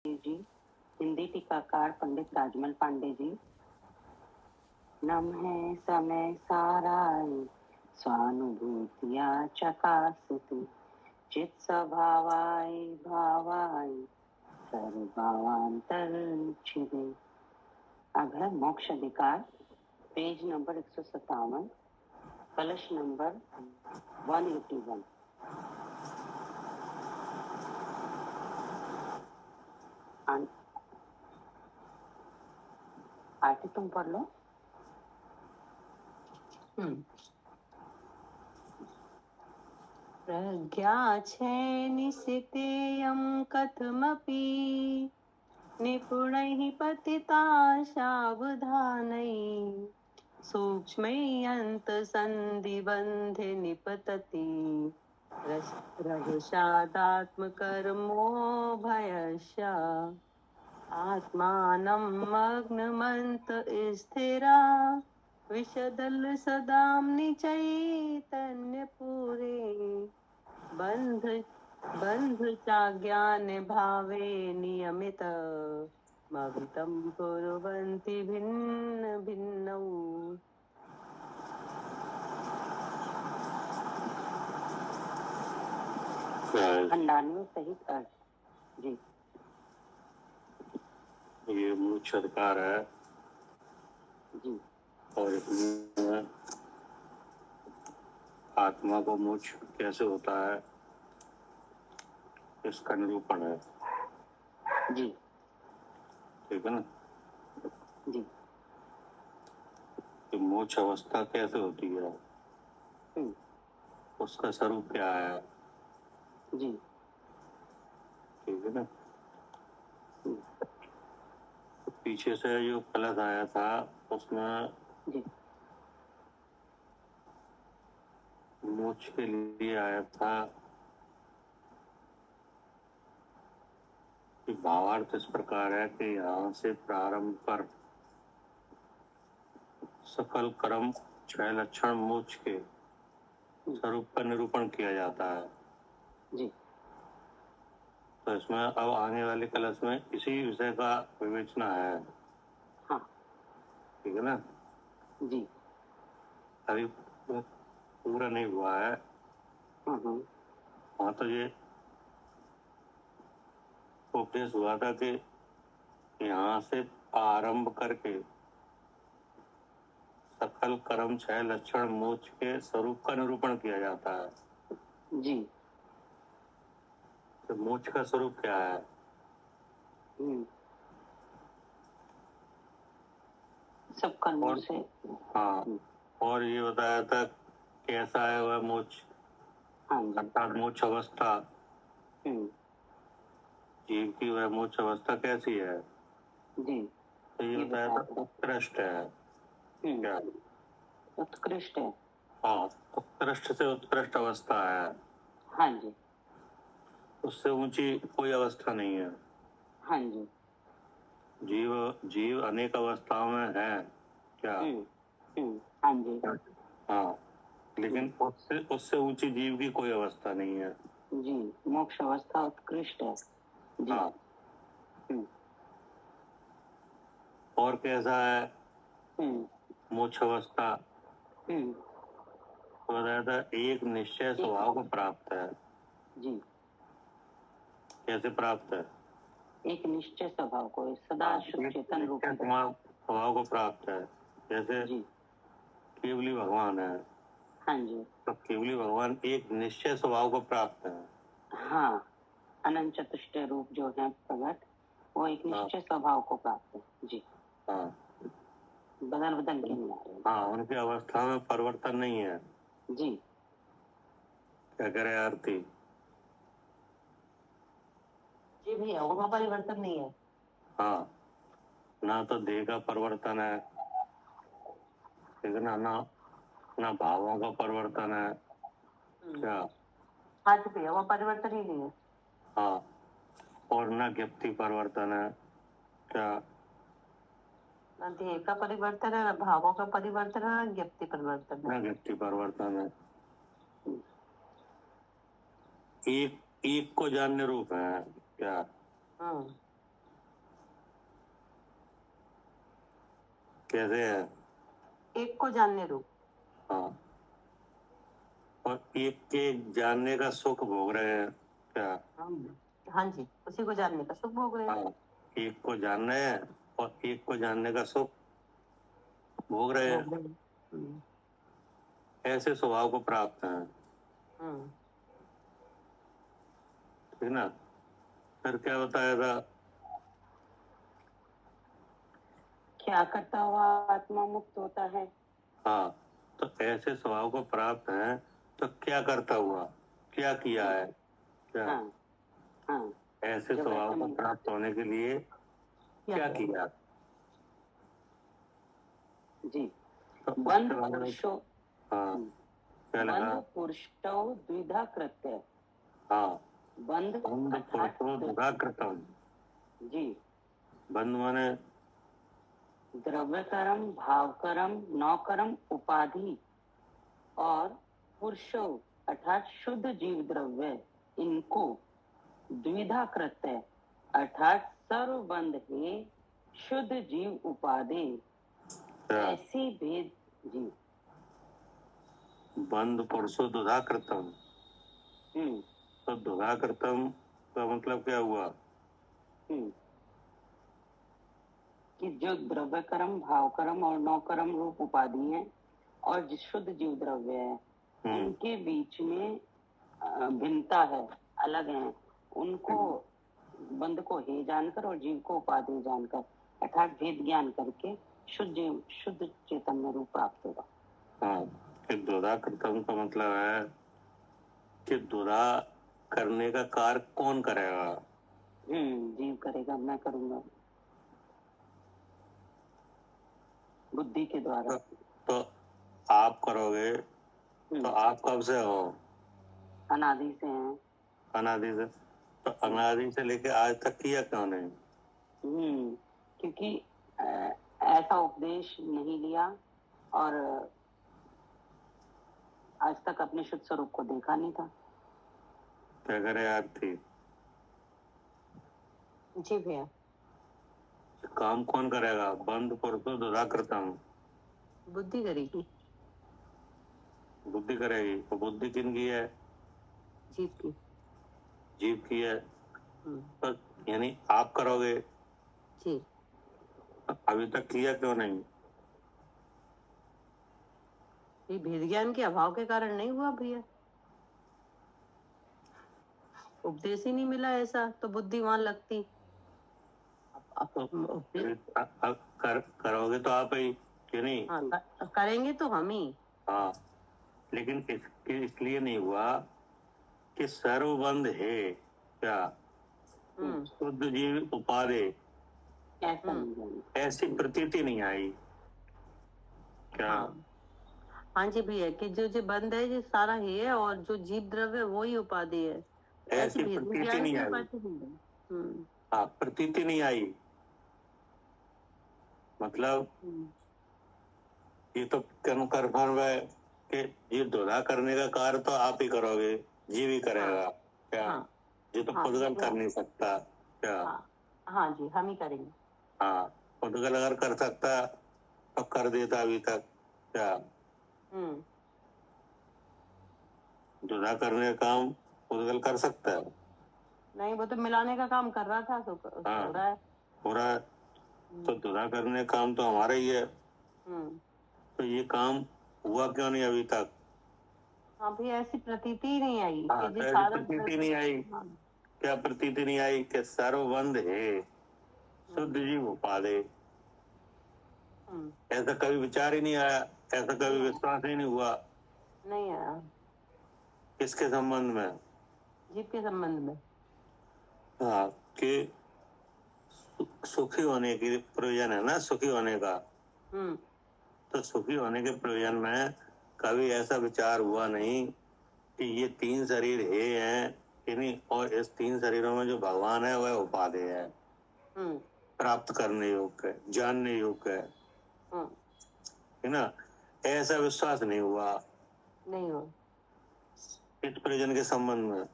जी, हिंदी टीकाकार पंडित राजमल पांडे जी। नम है समय साराय स्वानुभूतिया चकासतु चित स्वभावाय भावाय सर्वभावांतरच्छिदे। अब है मोक्ष अधिकार, पेज नंबर 157, कलश नंबर 181। आरती तुम पढ़ लो। प्रज्ञा छे निशितेयं कथमपि निपुणैः पतिता सावधानैः सूक्ष्मैयन्तसन्धिबन्धे निपतति रघुषादात्मकर्मो भयस्य आत्मानं मग्नमन्त स्थिरा विशदल सदाम्नि चैतन्यपुरे बन्धु चाज्ञान भावे नियमित मवितं कुर्वन्ति भिन्न भिन्नौ। खंडान्वय सहित अर्थ जी। ये मोक्ष अधिकार है जी। और इसमें आत्मा को मोक्ष कैसे होता है इसका निरूपण है जी। ठीक है ना जी। कि मोक्ष अवस्था कैसे होती है, उसका स्वरूप क्या है जी। ठीक है ना। पीछे से जो कलश आया था उसमें जी। मोक्ष के लिए आया था कि भावार्थ इस प्रकार है कि यहाँ से प्रारंभ कर सकल कर्म 6 लक्षण मोक्ष के स्वरूप का निरूपण किया जाता है जी। तो इसमें अब आने वाले कलश में इसी विषय का विवेचना है। हाँ ठीक है ना जी। अभी पूरा नहीं हुआ है। हाँ तो ये उपदेश हुआ था कि यहाँ से आरंभ करके सकल कर्म 6 लक्षण मोक्ष के स्वरूप का निरूपण किया जाता है जी। तो मोक्ष का स्वरूप क्या है सब कर्मों से। हाँ और ये बताया था कैसा है वह मोक्ष अर्थात मोक्ष अवस्था जीव की वह मोक्ष अवस्था कैसी है जी। तो ये बताया था उत्कृष्ट है। क्या उत्कृष्ट है। हाँ उत्कृष्ट से उत्कृष्ट अवस्था है। हाँ जी। उससे ऊंची कोई अवस्था नहीं है। हाँ जी। जीव अनेक अवस्थाओं में है क्या हाँ जी। हाँ लेकिन उससे ऊंची जीव की कोई अवस्था नहीं है जी। मोक्ष अवस्था उत्कृष्ट है जी। हाँ और कैसा है मोक्ष अवस्था तो बताया था एक निश्चय स्वभाव को प्राप्त है जी। कैसे प्राप्त है एक निश्चय स्वभाव को सदा शुद्ध चेतन रूप स्वभाव को प्राप्त है जैसे जी। केवली भगवान है। हाँ जी। तो केवली भगवान एक निश्चय स्वभाव को प्राप्त है। हाँ अनंत चतुष्टय रूप जो है प्रगट वो एक निश्चय स्वभाव को प्राप्त है जी। हाँ बदल बदल के नहीं आ रहे। हाँ उनकी अवस्था में परिवर्तन नहीं है जी। क्या करे आरती जी भैया वहाँ परिवर्तन नहीं है। हाँ ना तो देह का परिवर्तन है ठीक है ना भावों का परिवर्तन है क्या हाँ जी भैया वहाँ परिवर्तन ही नहीं है। हाँ और ना ज्ञप्ति परिवर्तन है क्या ना देह का परिवर्तन है ना भावों का परिवर्तन है ना ज्ञप्ति परिवर्तन है। ना ज्ञप्ति परिवर्तन है एक को जानने रूप है क्या कैसे है? एक को जानने रूप। हाँ, और एक के जानने का सुख भोग रहे हैं क्या? हाँ जी, उसी को जानने का सुख भोग रहे हैं। हाँ, एक को जान रहे हैं और एक को जानने का सुख भोग रहे हैं। भोग रहे हैं। ऐसे स्वभाव को प्राप्त हैं, हम्म, ठीक ना? फिर क्या बताया था? क्या करता हुआ आत्मा मुक्त होता है? हाँ, तो ऐसे स्वभाव को प्राप्त हैं तो क्या करता हुआ, क्या किया है, क्या हाँ हाँ ऐसे जब स्वभाव ऐसे को प्राप्त होने के लिए क्या किया? जी, तो बंध उसके बारे में- पुरुषो हाँ, क्या बंध लगा? पुरुषो द्विधा कृत्य। हाँ, बंध बंध अर्थात पुरुषो द्विधा कृतम्। जी, बंध माने द्रव्यकरम, भावकरम, नौकरम, उपाधि और पुरुषो अर्थात शुद्ध जीव द्रव्य, इनको द्विधा कृत्य अर्थात सर्वबंध है शुद्ध जीव उपाधि क्या? ऐसी भेद जी। बंध पुरुषो द्विधा कृतम्। हम्म तो द्विधा कृतम् का मतलब क्या हुआ? हम्म कि जो द्रव्यकर्म, भावकर्म और नौकर्म रूप उपाधि है और जो शुद्ध जीव द्रव्य है उनके बीच में भिन्नता है, अलग है। उनको बंध को हे जानकर और जीव को उपाधि जानकर अर्थात भेद ज्ञान करके शुद्ध चैतन्य रूप प्राप्त होगा। हाँ, कि द्विधा कृतम् का मतलब है कि द्विधा करने का कार्य कौन करेगा? जीव करेगा, मैं करूंगा बुद्धि के द्वारा। तो आप करोगे तो आप कब से हो? अनादि से हैं। अनादि से। तो अनादि से लेके आज तक किया क्यों नहीं? क्योंकि ऐसा उपदेश नहीं लिया और आज तक अपने शुद्ध स्वरूप को देखा नहीं था। क्या करे आरती? जी भैया। काम कौन करेगा? बंध पुरुषो द्विधा कृतम्। बुद्धि करेगी। बुद्धि करेगी। तो बुद्धि किनकी है? जीव की। जीव की है। तो यानी आप करोगे। जी। अभी तक किया क्यों नहीं? ये भेद ज्ञान के अभाव के कारण नहीं हुआ भैया। उपदेश ही नहीं मिला ऐसा तो बुद्धि वहां लगती। करोगे तो आप ही, क्यों नहीं? हाँ, करेंगे तो हम ही। हाँ, लेकिन इसलिए नहीं हुआ कि सर्वबंध है क्या? शुद्ध जीव उपाधि ऐसी प्रतीति नहीं आई क्या? हाँ जी भैया, कि जो बंद है ये सारा ही है और जो जीव द्रव्य वो ही उपाधि है। ऐसी प्रतीति नहीं आई। हाँ, प्रतीति नहीं आई। मतलब ये तो कन्फर्म है कि ये द्विधा करने का कार्य तो आप ही करोगे, जीव ही करेगा क्या? ये तो पुद्गल कर नहीं सकता क्या? हाँ जी, हम ही करेंगे। हाँ, पुद्गल अगर कर सकता तो कर देता अभी तक क्या? द्विधा करने का काम पुद्गल कर सकता है? नहीं, वो तो मिलाने का काम कर रहा था तो हो रहा है। हो रहा है। तो द्विधा करने का काम तो हमारा ही है। तो ये काम हुआ क्यों नहीं अभी तक? हाँ भैया, ऐसी प्रतीति ही नहीं आई। हाँ, कि ऐसी प्रतीति नहीं आई। क्या प्रतीति नहीं आई? कि सर्वबंध है शुद्ध जीव उपाधि। ऐसा कभी विचार ही नहीं आया, ऐसा कभी विश्वास ही नहीं हुआ। नहीं आया। किसके संबंध में? जीव के संबंध में। हाँ, कि सुखी होने की प्रयोजन है ना, सुखी होने का। तो सुखी होने के प्रयोजन में कभी ऐसा विचार हुआ नहीं कि ये तीन शरीर हैं कि नहीं, और इस तीन शरीरों में जो भगवान है वह उपाधि है, प्राप्त करने योग्य है, जानने योग्य है ना? ऐसा विश्वास नहीं हुआ इस प्रयोजन के संबंध में,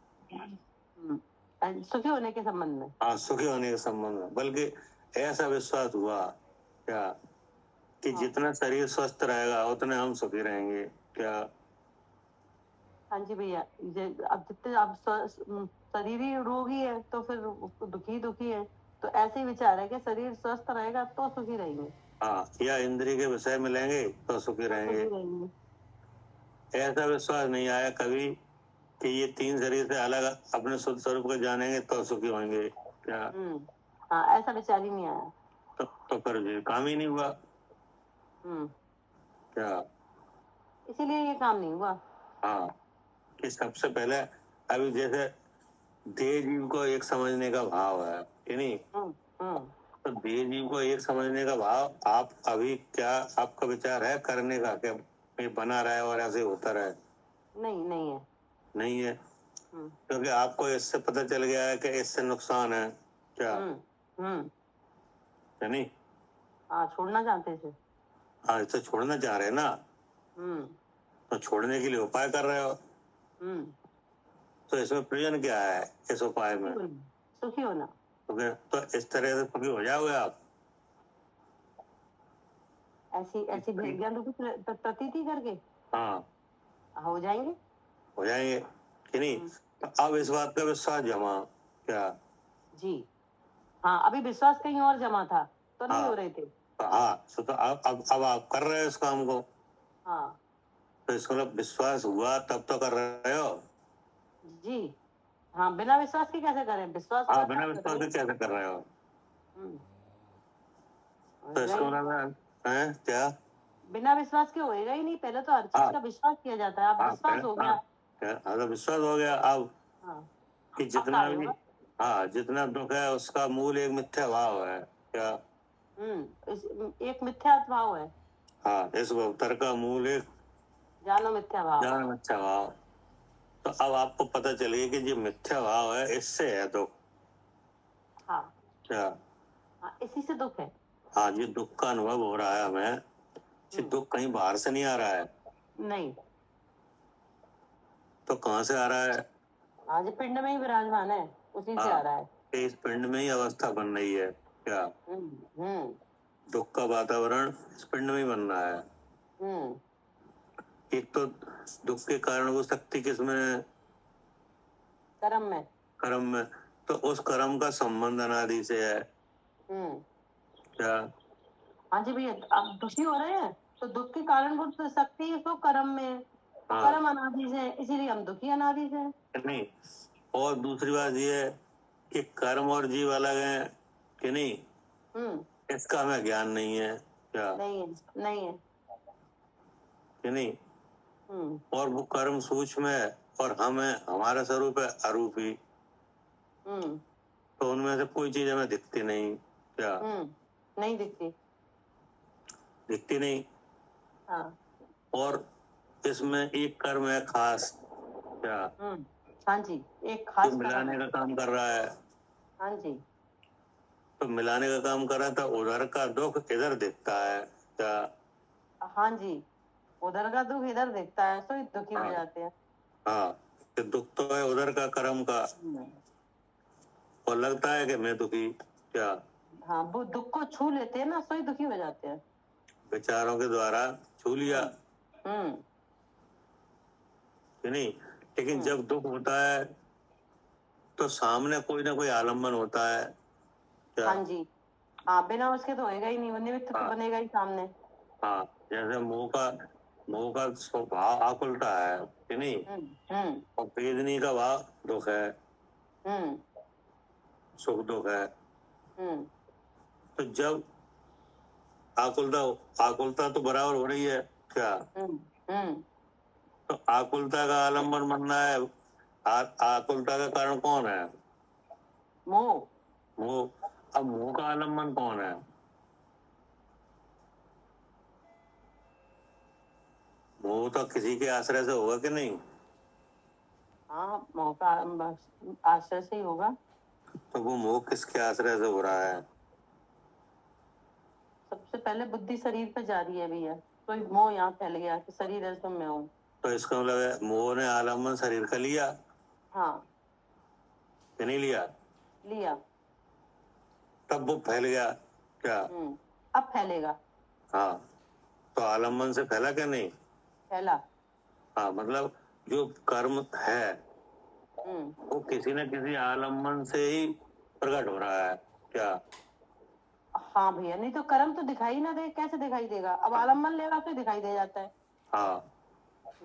सुखी होने के संबंध में। हाँ, सुखी होने के संबंध में। बल्कि ऐसा विश्वास हुआ क्या कि जितना शरीर स्वस्थ रहेगा उतने हम सुखी रहेंगे। क्या? हाँ जी भैया, अब जितने अब शरीर ही रोगी है तो फिर दुखी दुखी है, तो ऐसे ही विचार है कि शरीर स्वस्थ रहेगा तो सुखी रहेंगे। हाँ, या इंद्रिय के विषय मिलेंगे तो सुखी रहेंगे। ऐसा विश्वास नहीं आया कभी कि ये तीन शरीर से अलग अपने शुद्ध स्वरूप को जानेंगे तो सुखी होंगे। क्या? हाँ, ऐसा विचार ही नहीं आया। तो फिर ये काम ही नहीं हुआ। क्या? इसीलिए ये काम नहीं हुआ। हाँ, कि सबसे पहले अभी जैसे देह जीव को एक समझने का भाव है कि नहीं, तो देह जीव को एक समझने का भाव आप अभी क्या आपका विचार है करने का, क्या ये बना रहे और ऐसे होता रहे? नहीं है। नहीं है, क्योंकि आपको इससे पता चल गया है कि इससे नुकसान है। क्या? नहीं, हाँ, छोड़ना चाहते थे। हाँ, इसे छोड़ना चाह रहे हैं ना, तो छोड़ने के लिए उपाय कर रहे हो। तो इसमें प्रयोजन क्या है इस उपाय में? सुखी होना। तो इस तरह से सुखी हो जाओगे आप। ऐसी ज्ञान की प्रतीति करके हाँ, हो जाएंगे कि नहीं। तो अब इस बात का विश्वास जमा। क्या? जी, हाँ, अभी विश्वास कहीं और जमा था तो नहीं हो रहे थे। हाँ, तो अब आप कर रहे हो इस काम को। हाँ, तो इसको विश्वास हुआ तब तो कर रहे हो। जी, हाँ, बिना विश्वास के कैसे करें? विश्वास हाँ, बिना विश्वास के कैसे कर रहे हो? तो इसको है क्या? बिना विश्वास के होएगा ही नहीं। पहले तो हर चीज का विश्वास किया जाता है। अब विश्वास हो गया। तो विश्वास हो गया अब कि जितना भी, हाँ, जितना दुख है उसका मूल एक मिथ्या भाव है। क्या? एक मिथ्या भाव है। हाँ, इस अवतार का मूल एक जानो मिथ्या भाव। जानो मिथ्या भाव। तो अब आपको पता चलिए कि जो मिथ्या भाव है इससे है दुख। हाँ, क्या? हाँ, इसी से दुख है। हाँ, ये दुख का अनुभव हो रहा है हमें। ये दुख कहीं बाहर से नहीं आ रहा है। नहीं। तो कहाँ से आ रहा है? आज पिंड में ही विराजमान है, उसी से आ रहा है। इस पिंड में ही अवस्था बन रही है। क्या? दुख का वातावरण इस पिंड में ही बन रहा है। एक तो दुख के कारण वो शक्ति किसमें है? कर्म में। तो उस कर्म का संबंध अनादि से है। क्या? हाँ जी भैया, आप दुखी हो रहे हैं तो दुख के कारण वो शक्ति तो कर्म में है। कर्म अनादि से, इसीलिए हम दुखी अनादि से। नहीं, और दूसरी बात ये है कि कर्म और जीव अलग है कि नहीं, इसका हमें ज्ञान नहीं है। क्या? नहीं है कि नहीं। और वो कर्म सूक्ष्म है और हमें हमारा स्वरूप है अरूपी। तो उनमें से कोई चीज हमें दिखती नहीं। क्या? नहीं दिखती नहीं। हाँ। और इसमें एक कर्म है खास। क्या? हाँ जी, एक खास जो मिलाने का काम कर रहा है। हाँ जी, तो मिलाने का काम कर रहा था, उधर का दुख इधर दिखता है। क्या? हाँ जी, उधर का दुख इधर दिखता है तो दुखी हो जाते हैं। हाँ, तो दुख तो है उधर का कर्म का, और लगता है कि मैं दुखी। क्या? हाँ, वो दुख को छू लेते हैं ना, तो ही दुखी हो जाते हैं। विचारों के द्वारा छू लिया कि नहीं। लेकिन जब दुख होता है तो सामने कोई ना कोई आलम्बन होता है। क्या? हाँ जी, हाँ, बिना उसके तो होएगा ही नहीं, निमित्त तो बनेगा ही सामने। हाँ, जैसे मोह का स्वभाव आकुलता है कि नहीं, और वेदनी का भाव दुख है, सुख दुख है। तो जब आकुलता तो बराबर हो रही है। क्या? तो आकुलता का आलम्बन बनना है। आकुलता का कारण कौन है? मोह। अब मोह का आलम्बन कौन है? मोह तो किसी के आश्रय से होगा कि नहीं। हाँ, मोह का आश्रय से ही होगा। तो वो मोह किसके आश्रय से हो रहा है? सबसे पहले बुद्धि शरीर पे जा रही है भैया, तो मोह यहाँ फैल गया कि शरीर है तो मैं हूँ। तो इसका मतलब है मोह ने आलम्बन शरीर का लिया। हाँ, कि नहीं लिया। तब वो फैल गया। क्या? अब फैलेगा। हाँ, तो आलम्बन से फैला क्या नहीं? फैला। हाँ, मतलब जो कर्म है वो किसी न किसी आलम्बन से ही प्रकट हो रहा है क्या? हाँ भैया, नहीं तो कर्म तो दिखाई ना दे, कैसे दिखाई देगा? अब आलम्बन लेगा तो दिखाई दे जाता है। हाँ,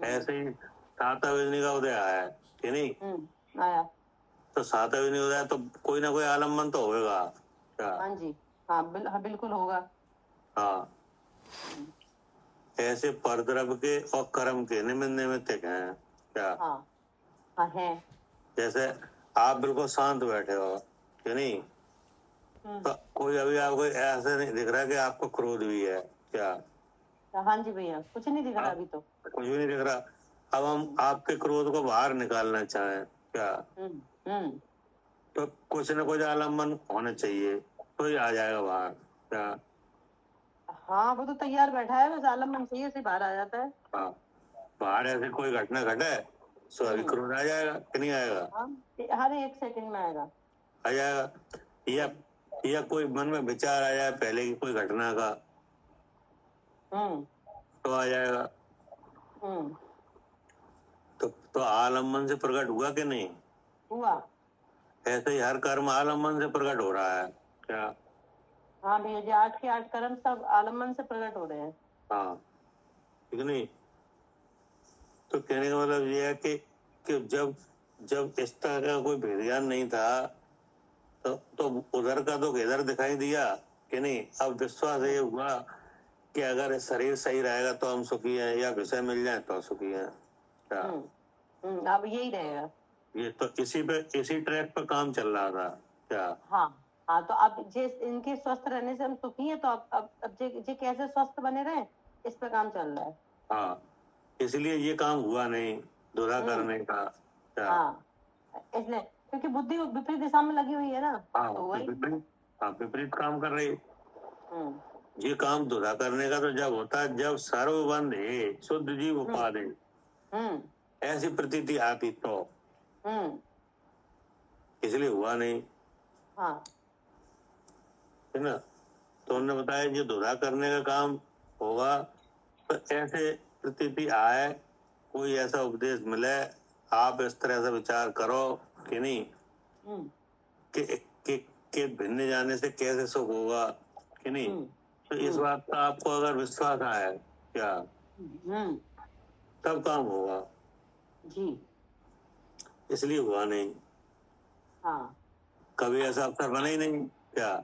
ऐसे ही सातवें का उदय आया है कि नहीं? आया। तो सातवें उदय तो कोई ना कोई आलम्बन तो होगा क्या? हाँ जी, हाँ, हाँ बिल्कुल होगा। हाँ, ऐसे परद्रव्य के और कर्म के निमित्त निमित्तक हैं क्या? हाँ, हाँ है। जैसे आप बिल्कुल शांत बैठे हो कि नहीं, तो कोई अभी आपको ऐसे नहीं दिख रहा कि आपको क्रोध भी है क्या? हाँ जी भैया, कुछ नहीं दिख रहा अभी तो। कुछ भी नहीं दिख रहा। अब हम आपके क्रोध को बाहर निकालना चाहें क्या, तो कुछ न कुछ आलम्बन होने चाहिए, तो ही आ जाएगा बाहर क्या? हाँ, वो तो तैयार बैठा है, बस आलम्बन चाहिए से बाहर आ जाता है। हाँ, बाहर ऐसे कोई घटना घटे तो अभी क्रोध आ जाएगा कि नहीं आएगा? हाँ, हर 1 सेकंड में आएगा। आ जाएगा। या कोई मन में विचार आ जाए पहले की कोई घटना का, तो आ जाएगा। तो आलम्बन से प्रकट हुआ कि नहीं? हुआ। ऐसे ही हर कर्म आलम्बन से प्रकट हो रहा है क्या? हाँ भैया जी, 8 के 8 कर्म सब आलम्बन से प्रकट हो रहे हैं। हाँ, ठीक नहीं? तो कहने का मतलब ये है कि जब इस तरह का कोई भेद ज्ञान नहीं था तो उधर का तो इधर दिखाई दिया कि नहीं? अब विश्वास ये हुआ कि अगर शरीर सही रहेगा तो हम सुखी हैं, या विषय मिल जाए तो सुखी हैं क्या? अब यही रहेगा। ये तो इसी ट्रैक पर काम चल रहा था क्या? हाँ, हाँ, तो अब इनके स्वस्थ रहने से हम सुखी हैं, तो अब जे कैसे स्वस्थ बने रहे, इस पे काम चल रहा है। हाँ, इसलिए ये काम हुआ नहीं दुरा करने का क्या? हाँ, इसलिए क्योंकि बुद्धि विपरीत दिशा में लगी हुई है ना। हाँ, तो वही। विपरीत काम कर रही। ये काम दुरा करने का तो जब होता है जब सर्वबंध है शुद्ध जीव उपाधि, ऐसी प्रतीति आती तो, इसलिए हुआ नहीं। हाँ, है ना? तो उन्होंने बताया जो दुरा करने का काम होगा तो ऐसे प्रतीति आए, कोई ऐसा उपदेश मिले, आप इस तरह से विचार करो कि नहीं कि भिन्न जाने से कैसे सुख होगा कि नहीं, तो इस बात का आपको अगर विश्वास आए क्या, तब काम होगा जी। इसलिए हुआ नहीं। हाँ, कभी ऐसा अवसर बना ही नहीं क्या?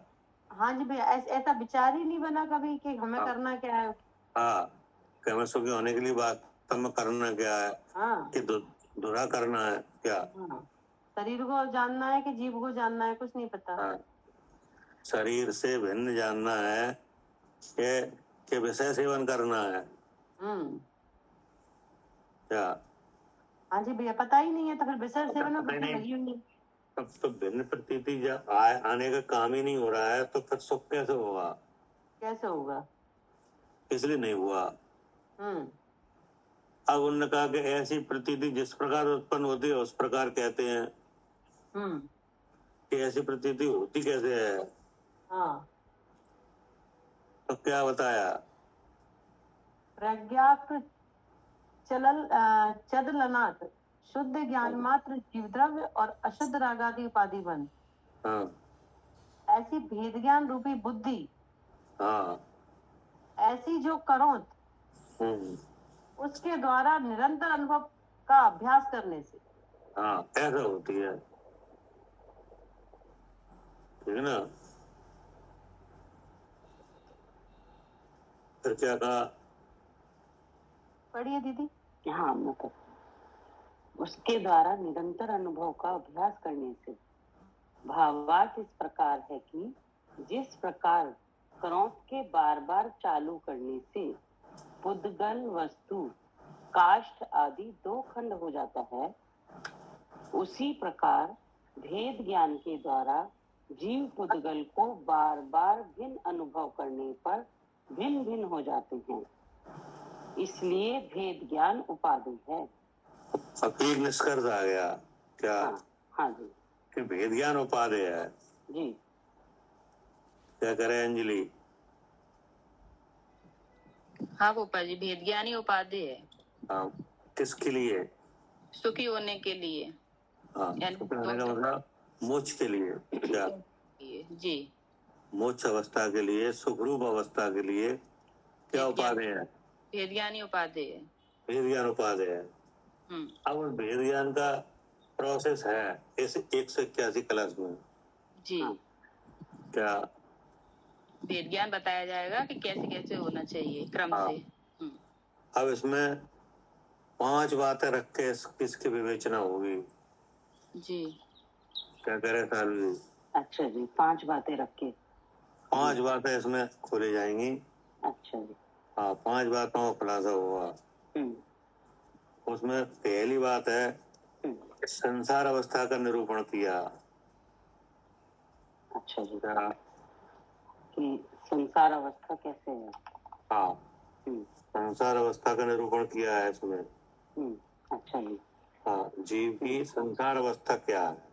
हाँ जी भैया, ऐसा विचार ही नहीं बना कभी कि हमें करना क्या है। हाँ, कि हमें सुखी होने के लिए बात में करना क्या है, कि दुरा करना है क्या? शरीर को जानना है कि जीव को जानना है, कुछ नहीं पता। शरीर से भिन्न जानना है कि विषय सेवन करना है क्या? हाँ जी भैया, पता ही नहीं है, तो फिर विषय सेवन में बुद्धि लगी हुई है। तब तो भिन्न प्रतीति जब आने का काम ही नहीं हो रहा है तो फिर सुख कैसे होगा? कैसे होगा? इसलिए नहीं हुआ। अब उन्होंने कहा कि ऐसी प्रतीति जिस प्रकार उत्पन्न होती है उस प्रकार कहते हैं कि ऐसी प्रतीति होती कैसे है? तो क्या बताया? प्रज्ञात चदलनाथ शुद्ध ज्ञान मात्र जीव द्रव्य और अशुद्ध रागादि उपाधि बन। ऐसी भेद ज्ञान रूपी बुद्धि, ऐसी जो करोत, उसके द्वारा निरंतर अनुभव का अभ्यास करने से ऐसा होती है, ठीक है ना? फिर क्या कहा? पढ़िए दीदी। हाँ, मतलब उसके द्वारा निरंतर अनुभव का अभ्यास करने से भावार्थ इस प्रकार है कि जिस प्रकार क्रोध के बार बार चालू करने से पुद्गल वस्तु काष्ठ आदि 2 खंड हो जाता है, उसी प्रकार भेद ज्ञान के द्वारा जीव पुद्गल को बार बार भिन्न अनुभव करने पर भिन्न भिन्न हो जाते हैं, इसलिए भेद ज्ञान उपाधि है। अब एक निष्कर्ष आ गया क्या? हाँ जी, कि भेद ज्ञान उपाधि है जी। क्या करे अंजलि? हाँ पोपा जी, भेद ज्ञानी उपाधि है। हाँ, किसके लिए? सुखी होने के लिए। हाँ, सुखी होने का मतलब मोक्ष के लिए। क्या? जी, मोक्ष अवस्था के लिए, सुखरूप अवस्था के लिए क्या उपाधि है? भेद ज्ञानी उपाधि है। भेद ज्ञान उपाधि है। अब उस भेद ज्ञान का प्रोसेस है इस 181 क्लास में। जी, क्या भेद ज्ञान बताया जाएगा कि कैसे कैसे होना चाहिए क्रम से। अब इसमें 5 बातें रख के किसकी विवेचना होगी? जी, क्या करे सारू जी? अच्छा जी, 5 बातें रख के 5 बातें इसमें खोली जाएंगी। अच्छा जी। हाँ, 5 बातों का खुलासा होगा। उसमें पहली बात है संसार अवस्था का निरूपण किया। अच्छा जी, कि संसार अवस्था कैसे है? हाँ, संसार अवस्था का निरूपण किया है इसमें। अच्छा जी। हाँ, जीव की संसार अवस्था क्या है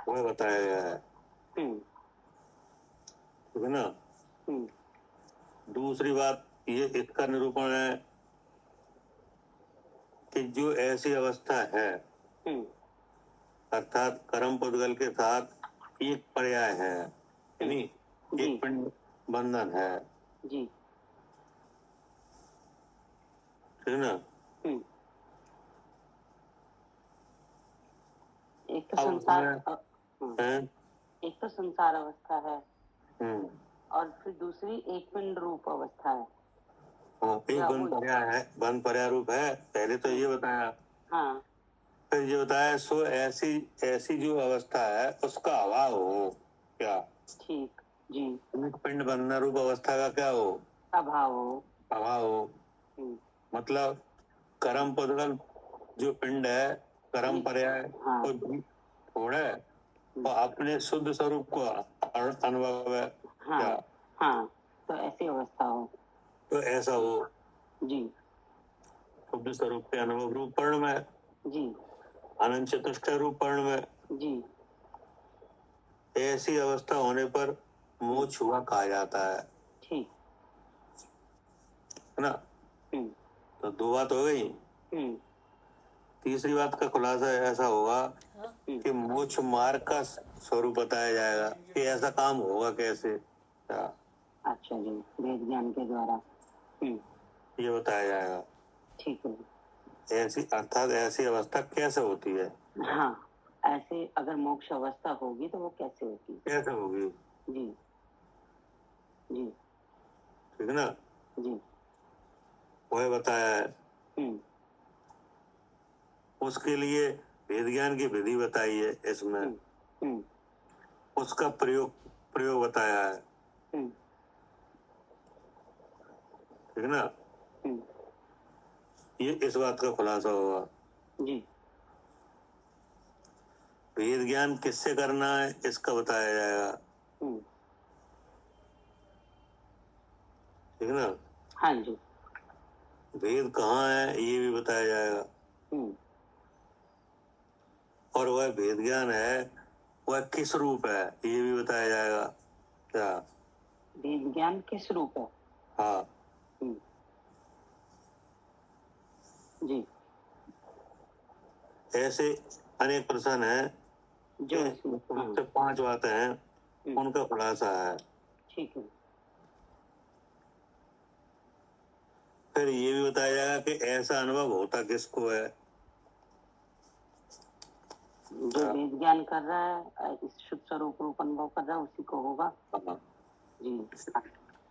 वह बताया गया है। ठीक है ना? दूसरी बात ये इसका निरूपण है कि जो ऐसी अवस्था है अर्थात कर्म पुद्गल के साथ एक पर्याय है, यानी एक पिंड बंधन है। जी, ठीक है ना? एक तो संसार अवस्था है और फिर दूसरी एक पिंड रूप अवस्था है। हाँ, एक बंध पर्याय है, बंध पर्याय रूप है। पहले तो ये बताया। हाँ, फिर ये बताया सो ऐसी जो अवस्था है उसका अभाव हो। क्या? ठीक जी। पिंड बंधन रूप अवस्था का क्या हो? अभाव हो। मतलब कर्म पुद्गल जो पिंड है, कर्म पर्याय को छोड़े तो अपने शुद्ध स्वरूप को अनुभव है। क्या? हाँ, तो ऐसी अवस्था हो। तो ऐसा हो जी। शुद्ध स्वरूप के अनुभव रूप पर्ण में जी, अनंत चतुष्टय रूप पर्ण में जी, ऐसी अवस्था होने पर मोक्ष हुआ कहा जाता है। ठीक है ना? तो 2 बात हो गई। तीसरी बात का खुलासा ऐसा होगा कि मोक्ष मार्ग का स्वरूप बताया जाएगा कि ऐसा काम होगा कैसे। अच्छा जी, वेद ज्ञान के द्वारा ये बताया जाएगा। ठीक है। ऐसी अर्थात ऐसी अवस्था कैसे होती है? हाँ, ऐसे अगर मोक्ष अवस्था होगी तो वो कैसे होगी? कैसे होगी? जी जी, ठीक है ना? जी, वह बताया है। उसके लिए वेद ज्ञान की विधि बताई है इसमें। उसका प्रयोग बताया है। ठीक है ना? ये इस बात का खुलासा होगा। जी, वेद ज्ञान किससे करना है इसका बताया जाएगा। ठीक है ना? हाँ जी। वेद कहाँ है ये भी बताया जाएगा। और वह वेद ज्ञान है वह किस रूप है ये भी बताया जाएगा। क्या? वेद ज्ञान किस रूप है? हाँ जी, ऐसे अनेक प्रश्न हैं जो 5 बातें हैं उनका खुलासा है। ठीक है। फिर ये भी बताया जाएगा कि ऐसा अनुभव होता किसको है। जो वेद ज्ञान कर रहा है, इस शुद्ध स्वरूप रूप अनुभव कर रहा है उसी को होगा। जी,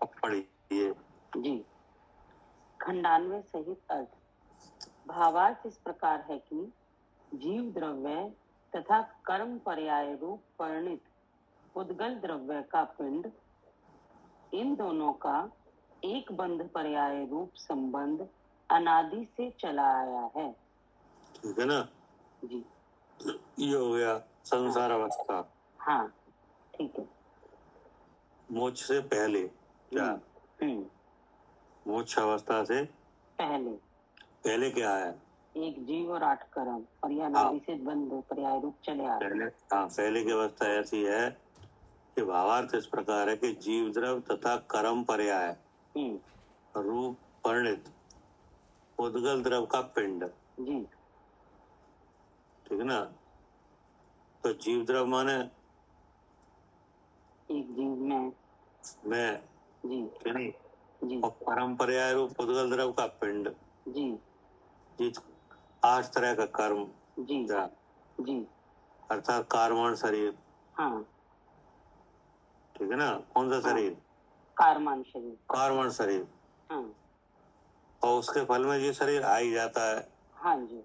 पढ़िए जी। खंडान्वय सहित अर्थ भावार्थ इस प्रकार है कि जीव द्रव्य तथा कर्म पर्याय रूप परिणित पुद्गल द्रव्य का पिंड, इन दोनों का एक बंध पर्याय रूप संबंध अनादि से चला आया है। ठीक है ना? जी, ये हो गया संसार अवस्था। हाँ, ठीक है। मोक्ष से पहले क्या? मोक्ष अवस्था से पहले क्या है? एक जीव और 8 कर्म और यह अनादि से बंध पर्याय रूप चले आ रहे। पहले की अवस्था ऐसी है कि भावार्थ इस प्रकार है कि जीव द्रव्य तथा कर्म पर्याय रूप परिणित उद्गल द्रव का पिंड। जी ठीक है ना। तो जीव द्रव माने एक जीव में मैं, जी ठीक नहीं। जी और परंपराय रूप उद्गल द्रव का पिंड, जी ये 8 तरह का कर्म जी क्या, जी अर्थात कार्बन शरीर। हाँ ठीक है ना। कौन सा हाँ। शरीर? कारमान शरीर। कार्बन शरीर। हाँ और उसके फल में ये शरीर आ ही जाता है। हाँ जी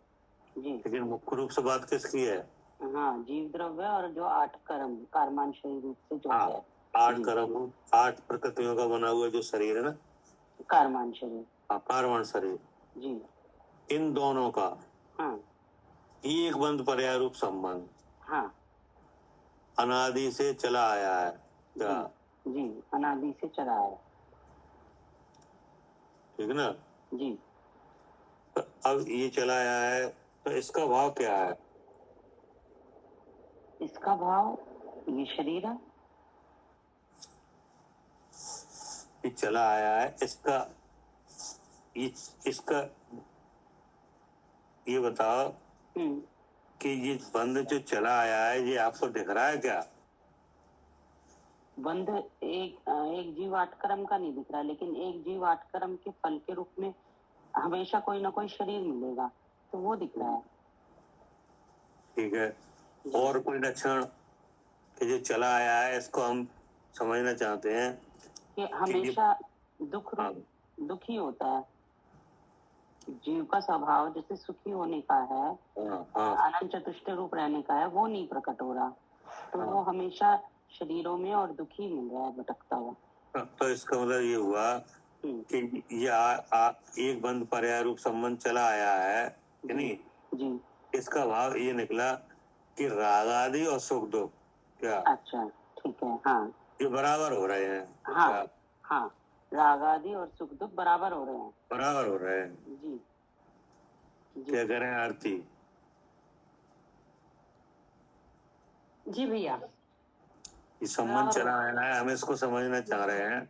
जी लेकिन मुख्य रूप से बात किसकी है? हाँ, जीव द्रव्य और जो 8 कर्म कारमान शरीर रूप से जो हाँ, है 8 जी। कर्म 8 प्रकृतियों का बना हुआ जो शरीर है ना, कारमान शरीर। कार्बन शरीर, जी इन दोनों का हाँ एक बंद पर्याय रूप संबंध हाँ अनादि से चला आया है क्या? जी अनादि से चला है। ठीक है ना। जी तो अब ये चला आया है, तो इसका भाव क्या है? इसका भाव ये शरीर है। ये चला आया है, इसका ये बताओ कि ये बंद जो चला आया है ये आपको दिख रहा है क्या? बंध एक जीव 8 कर्म का नहीं दिख रहा, लेकिन एक जीव 8 कर्म के फल के रूप में हमेशा कोई ना कोई शरीर मिलेगा, तो वो दिख रहा है। ठीक है। और कोई लक्षण कि जो चला आया है इसको हम समझना चाहते हैं कि हमेशा दुखी होता है। जीव का स्वभाव जैसे सुखी होने का है, अनंत चतुष्ट रूप रहने का है, वो नहीं प्रकट हो रहा, तो वो हमेशा शरीरों में और दुखी मिल रहा है, भटकता हुआ। तो इसका मतलब ये हुआ कि ये एक बंद पर्याय रूप संबंध चला आया है कि नहीं जी। इसका भाव ये निकला कि राग आदि और सुख दुख क्या, अच्छा ठीक है, हाँ ये बराबर हो रहे हैं। हाँ क्या? हाँ, राग आदि और सुख दुख बराबर हो रहे हैं। बराबर हो रहे हैं। जी जी क्या करें आरती? जी भैया, ये संबंध चला आया है, हम इसको समझना चाह रहे हैं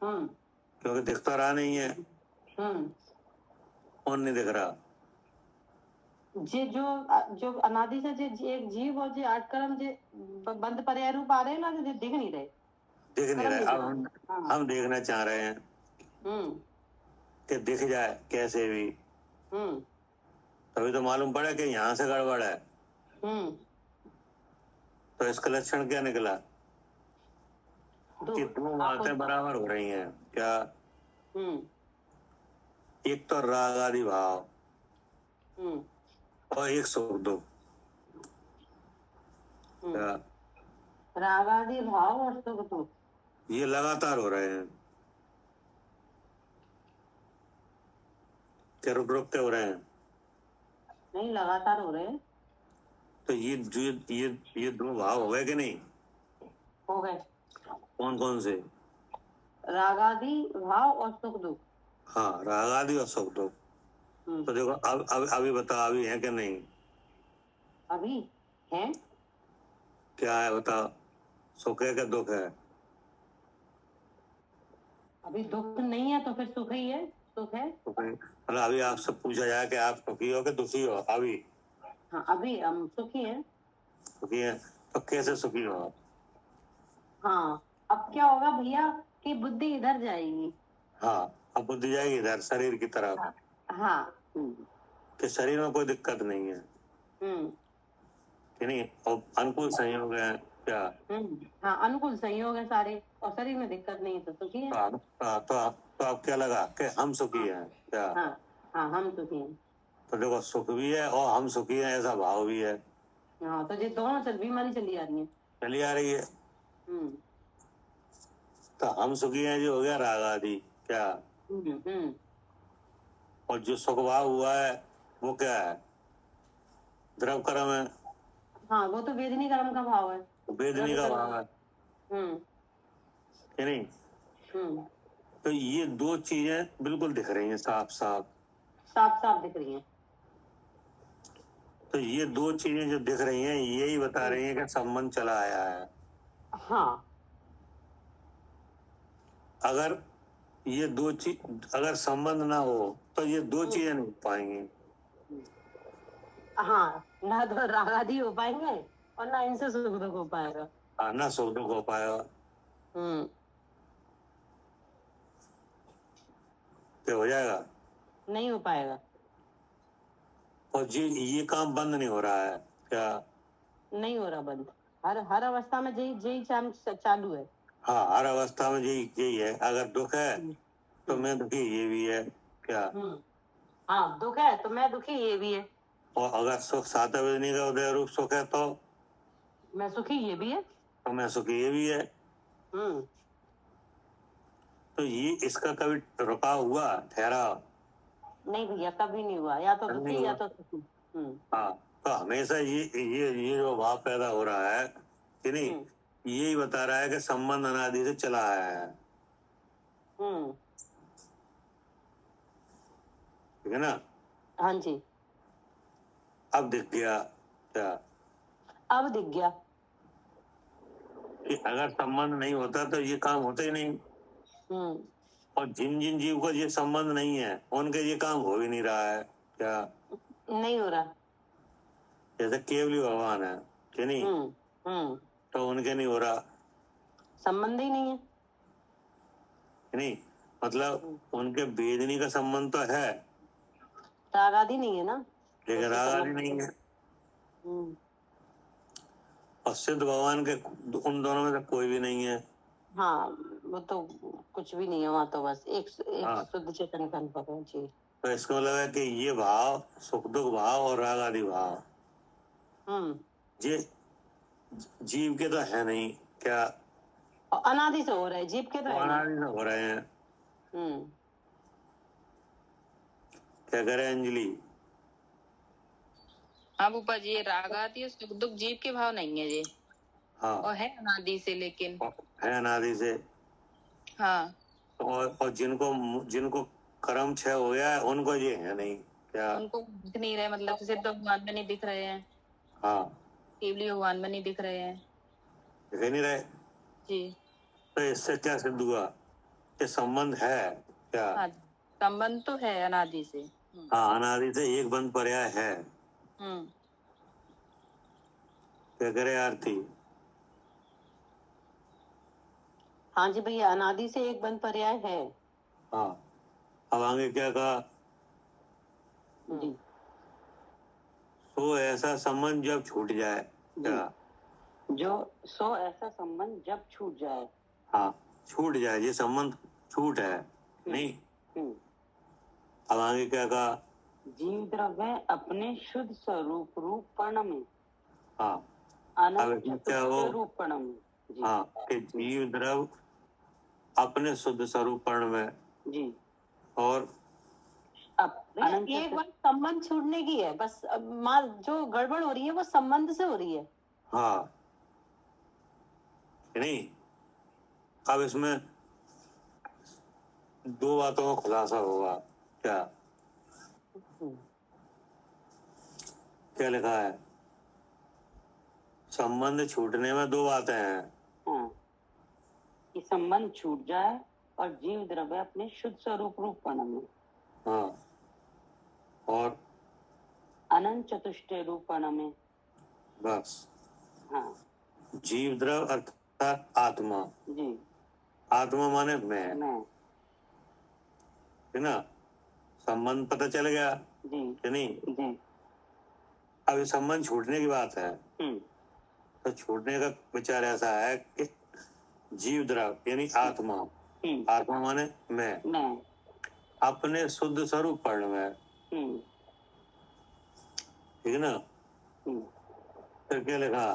क्योंकि दिखता रहा नहीं है। कौन नहीं दिख रहा? जे जो अनादि से जे एक जीव और जे 8 कर्म जे बंद पर्याय रूप आ रहे हैं ना, जे दिख नहीं रहे। अब हम देखना चाह रहे हैं कि दिख जाए कैसे भी, तभी तो मालूम पड़ा कि यहाँ से गड़बड़ है। तो इसका लक्षण क्या निकला कि 2 बातें बराबर हो रही हैं क्या? एक तो राग आदि भाव और एक सुख दुख। राग आदि भाव और सुख दुख ये लगातार हो रहे हैं, क्या रुक रुक के हो रहे हैं? नहीं, लगातार हो रहे हैं। तो ये 2 भाव हो गए कि नहीं? हो गए। कौन कौन से? राग आदि भाव और सुख दुख। हाँ, राग आदि और सुख दुख। तो देखो अब अभी बताओ, अभी है कि नहीं? अभी है। क्या है बताओ? सुख है क्या दुख है? अभी दुख नहीं है तो फिर सुख ही है। सुख है। मतलब अभी आपसे पूछा जाए कि आप सुखी हो कि दुखी हो? अभी हाँ, अभी हम सुखी हैं। सुखी है, तो कैसे सुखी हो? हाँ, अब क्या होगा भैया कि बुद्धि इधर जाएगी। हाँ, अब बुद्धि जाएगी इधर शरीर की तरफ। हाँ कि शरीर में कोई दिक्कत नहीं है कि नहीं, और अनुकूल संयोग है क्या? हाँ, अनुकूल संयोग है सारे, और शरीर में दिक्कत नहीं है, तो सुखी है। तो आप क्या लगा कि हम सुखी हैं क्या? हाँ, हम सुखी हैं। तो देखो, सुख भी है और हम सुखी हैं ऐसा भाव भी है। हाँ, तो ये दोनों बीमारी चली आ रही है। चली आ रही है। तो हम सुखी हैं जो हो गया राग आदि क्या, और जो सुख भाव हुआ है वो क्या है? द्रव कर्म है। हाँ, वो तो वेदनी कर्म का भाव है। वेदनी का भाव है कि नहीं? तो ये 2 चीजें बिल्कुल दिख रही हैं, साफ साफ दिख रही हैं। तो ये 2 चीजें जो दिख रही हैं यही बता रही हैं कि संबंध चला आया है। हाँ, अगर ये दो चीज अगर संबंध ना हो तो ये दो चीजें नहीं हो पाएंगी। हाँ, ना तो राग आदि हो पाएंगे और ना इनसे सुख दुख हो पाएगा। हाँ, ना सुख दुख हो पाएगा। क्या हो जाएगा? नहीं हो पाएगा। और ये काम बंद नहीं हो रहा है क्या? नहीं हो रहा बंद। हर अवस्था में यही चालू है। हाँ, हर अवस्था में यही है। अगर दुख है तो मैं दुखी, ये भी है क्या? हाँ, दुख है तो मैं दुखी, ये भी है। और अगर सुख सातवेदनी का उदय रूप सुख है तो मैं सुखी, ये भी है। तो मैं सुखी, ये भी है। तो ये इसका कभी रुकाव हुआ, ठहरा? नहीं भैया, कभी नहीं हुआ। या तो नहीं दुखी हुआ। या तो सुखी। हाँ, तो हमेशा ये जो भाव पैदा हो रहा है कि नहीं, यही बता रहा है कि संबंध अनादि से चला आया है। ठीक है ना? हाँ जी। अब दिख गया क्या? अब दिख गया कि अगर संबंध नहीं होता तो ये काम होता ही नहीं। और जिन जिन जीव को ये संबंध नहीं है उनके ये काम हो भी नहीं रहा है क्या? नहीं हो रहा। जैसे केवली भगवान है कि नहीं, तो उनके नहीं हो रहा, संबंध ही नहीं है। नहीं मतलब उनके वेदनी का संबंध तो है, राग आदि नहीं है ना, लेकिन राग आदि नहीं है। और सिद्ध भगवान के उन दोनों में से कोई भी नहीं है। हाँ, वो तो कुछ भी नहीं है वहाँ, तो बस एक हाँ। शुद्ध चेतन का अनुभव है जी। तो इसका मतलब है कि ये भाव, सुख दुख भाव और राग आदि भाव ये जीव के तो है नहीं क्या? और अनादि से हो रहे हैं, जीव के तो है नहीं। अनादि से हो रहे हैं। क्या करे अंजलि? हाँ भूपा जी, ये राग आदि और सुख दुख जीव के भाव नहीं है ये। हाँ, और है अनादि से, लेकिन है अनादि से। हाँ, और जिनको कर्म क्षय हो गया है उनको ये है नहीं क्या? उनको दिख नहीं रहे, मतलब सिद्ध भगवान में नहीं दिख रहे हैं। हाँ, केवली भगवान में नहीं दिख रहे हैं दिख नहीं रहे जी। तो इससे क्या सिद्ध हुआ कि संबंध है क्या? हाँ, संबंध तो है अनादि से। हाँ, अनादि से एक बंध पर्याय है। क्या करे आरती? हाँ जी भैया, अनादि से एक बंध पर्याय है। हाँ, अब आगे क्या कहा? तो ऐसा संबंध जब छूट जाए क्या? सो ऐसा संबंध जब छूट जाए। हाँ, छूट जाए, ये संबंध छूट है नहीं। अब आगे क्या कहा? जीव द्रव्य अपने शुद्ध स्वरूप रूपण में। हाँ, अनंत क्या हो? रूपण में। हाँ, कि जीव द्रव अपने शुद्ध स्वरूपण में जी। और एक बार संबंध छूटने की है बस। जो गड़बड़ हो रही है वो संबंध से हो रही है। हाँ, नहीं। अब इसमें दो बातों का खुलासा होगा क्या? क्या लिखा है? संबंध छूटने में दो बातें हैं। हाँ, कि संबंध छूट जाए और जीव द्रव्य अपने शुद्ध स्वरूप रूपण में। हाँ, और अनंत चतुष्टय रूपण में। बस। हाँ, जीव द्रव अर्थात आत्मा जी। आत्मा माने मैं है ना? संबंध पता चल गया जी कि नहीं? जी। अब ये संबंध छूटने की बात है। तो छूटने का विचार ऐसा है कि जीव द्रव यानी आत्मा आत्मा माने मैं अपने शुद्ध स्वरूप पर्ण में, ठीक है ना? फिर क्या लिखा?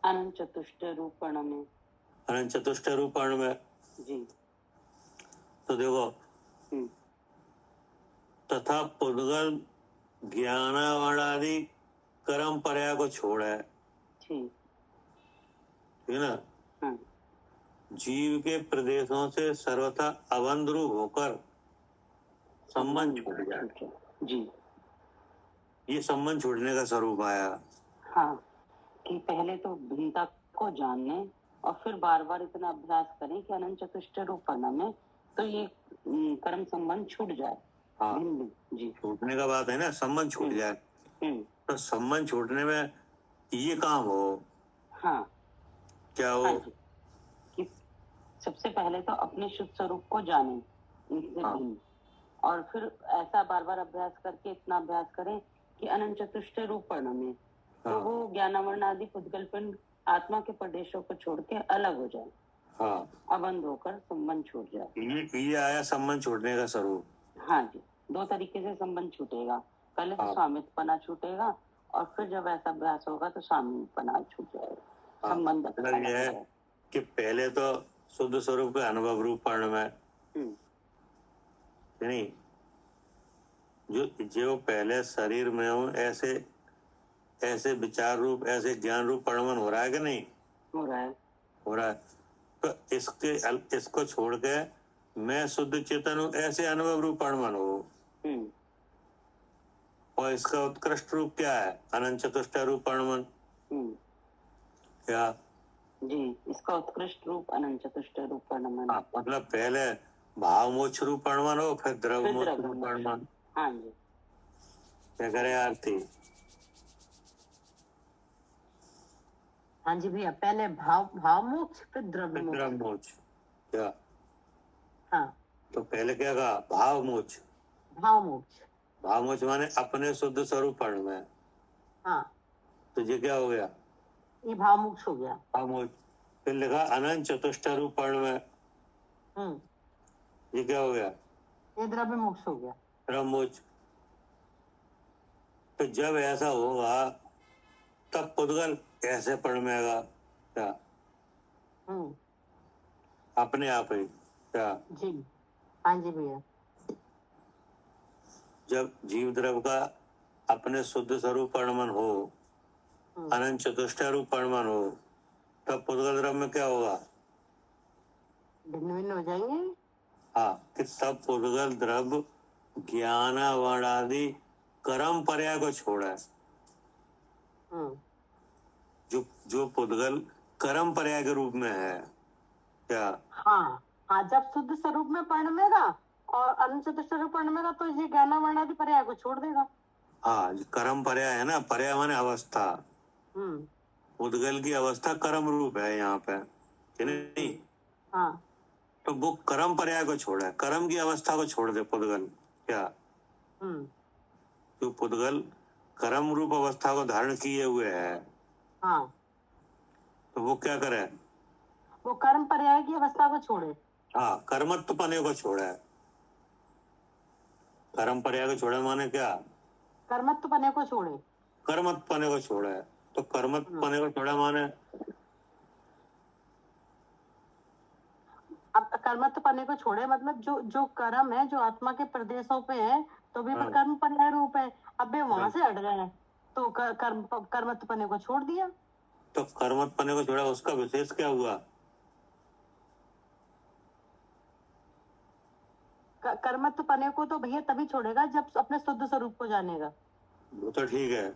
अनंत चतुष्टय रूपण में। अनंत चतुष्टय रूपण में जी। तो देखो, तथा पुद्गल ज्ञानावणादि कर्म पर्याय को छोड़ है, ठीक है ना? जीव के प्रदेशों से सर्वथा अबंधरूप होकर संबंध छूट जाए जी। ये संबंध छूटने का स्वरूप आया। हाँ, कि पहले तो भिन्नता को जानने और फिर बार बार इतना अभ्यास करें कि अनंत चतुष्टय रूपण में तो ये कर्म संबंध छूट जाए। हाँ जी, छूटने का बात है ना, संबंध छूट जाए। तो संबंध छूटने में ये काम हो, हाँ क्या हो? हाँ जी, कि सबसे पहले तो अपने शुद्ध स्वरूप को जाने इनसे भिन्न, और फिर ऐसा बार बार अभ्यास करके इतना अभ्यास करें कि अनंत चतुष्ट रूप परिणमे, तो वो ज्ञानावरण आदि पुद्गल पिंड आत्मा के प्रदेशों को छोड़ के अलग हो जाए, अबंध होकर संबंध छूट जाए। ये आया संबंध छूटने का स्वरूप। हाँ जी, दो तरीके से संबंध छूटेगा, पहले तो स्वामित्वपना छूटेगा, और फिर जब ऐसा अभ्यास होगा तो स्वामित्वपना छूट जाएगा। संबंध मतलब ये है कि पहले तो शुद्ध स्वरूप के अनुभव रूप पर्ण में नहीं, जो पहले शरीर में हो ऐसे विचार रूप, ऐसे ज्ञान रूप परिणमन हो रहा है कि नहीं? हो रहा है। तो इसको छोड़ के मैं शुद्ध चेतन हूँ, ऐसे अनुभव रूप परिणमन हो। और इसका उत्कृष्ट रूप क्या है? अनंत चतुष्ट रूप परिणमन। क्या जी, इसका उत्कृष्ट रूप अनंत चतुष्ट रूप परिणमन। मतलब पहले भाव मोक्ष रूप परिणमन हो, फिर द्रव्य मोक्ष रूप परिणमन। हाँ जी, क्या करे आरती? हाँ जी भैया, पहले भाव मोक्ष, फिर द्रव्य मोक्ष। क्या? हाँ, तो पहले क्या कहा? भाव मोक्ष। भाव मोक्ष माने अपने शुद्ध स्वरूप पर्ण में। हाँ, तो ये क्या हो गया? ये भाव मोक्ष हो गया। भाव मोक्ष। फिर लिखा अनंत चतुष्ट रूप पर्ण में। ये क्या हो गया? ये द्रव्य मोक्ष हो गया। द्रव्य मोक्ष। तो जब ऐसा होगा तब पुद्गल ऐसे परिणमेगा। क्या? अपने आप ही। क्या? जी, हाँ जी भैया। जब जीव द्रव्य का अपने शुद्ध स्वरूप परिणमन हो, अनंत चतुष्ट रूप परिणमन हो, तब पुद्गल द्रव्य में क्या होगा? भिन्न भिन्न हो जाएंगे। हाँ, कि तब पुद्गल द्रव्य ज्ञानावरण आदि कर्म पर्याय को छोड़ा। जो पुद्गल कर्म पर्याय के रूप में है। क्या? हाँ, जब शुद्ध स्वरूप में परिणमेगा और अनंत चतुष्ट रूप परिणमेगा तो ये ज्ञानावरण आदि पर्याय को छोड़ देगा। हाँ, कर्म पर्याय है ना, पर्याय माने अवस्था। पुद्गल की अवस्था कर्म रूप है यहाँ पे, नहीं? हाँ, तो वो कर्म पर्याय को छोड़ा, कर्म की अवस्था को छोड़ दे पुद्गल। क्या? जो पुद्गल कर्म रूप अवस्था को धारण किए हुए है, हाँ, तो वो क्या करे? वो कर्म पर्याय की अवस्था को छोड़े। हाँ, कर्मत्व पने को छोड़ा। कर्म पर्याय को छोड़े माने क्या? कर्मत्व पने को छोड़े। कर्मत्व पने को छोड़ा है। तो कर्मत्व पने को छोड़ा माने अब कर्मत्व पने को छोड़े मतलब जो कर्म है, जो आत्मा के प्रदेशों पे है, तो भी कर्म पर्याय रूप है। अब वे वहां से हट गए हैं तो कर्मत्व पने को छोड़ दिया। तो कर्मत्व पने को छोड़ा, उसका विशेष क्या हुआ? कर्मत्व पने को तो भैया तभी छोड़ेगा जब अपने शुद्ध स्वरूप को जानेगा। वो तो ठीक है,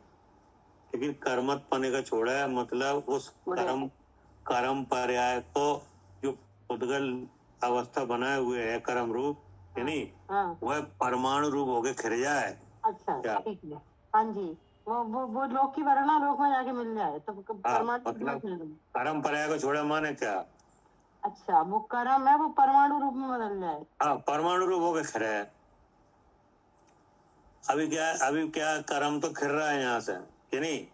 लेकिन कर्मत्व पने का छोड़ा है मतलब उस कर्म पर्याय को जो पुद्गल अवस्था बनाए हुए है कर्म रूप, नहीं? वह परमाणु रूप होके खिर जाए। अच्छा, ठीक है। हाँ जी, वो लोक की वरना लोक में जाके मिल जाए तो परमाणु मतलब कर्म पर्याय को छोड़ा माने क्या? अच्छा, वो कर्म है वो परमाणु रूप में बदल जाए। हाँ, परमाणु रूप होके खिर है। अभी क्या कर्म तो खिर रहा है यहाँ से, कि नहीं?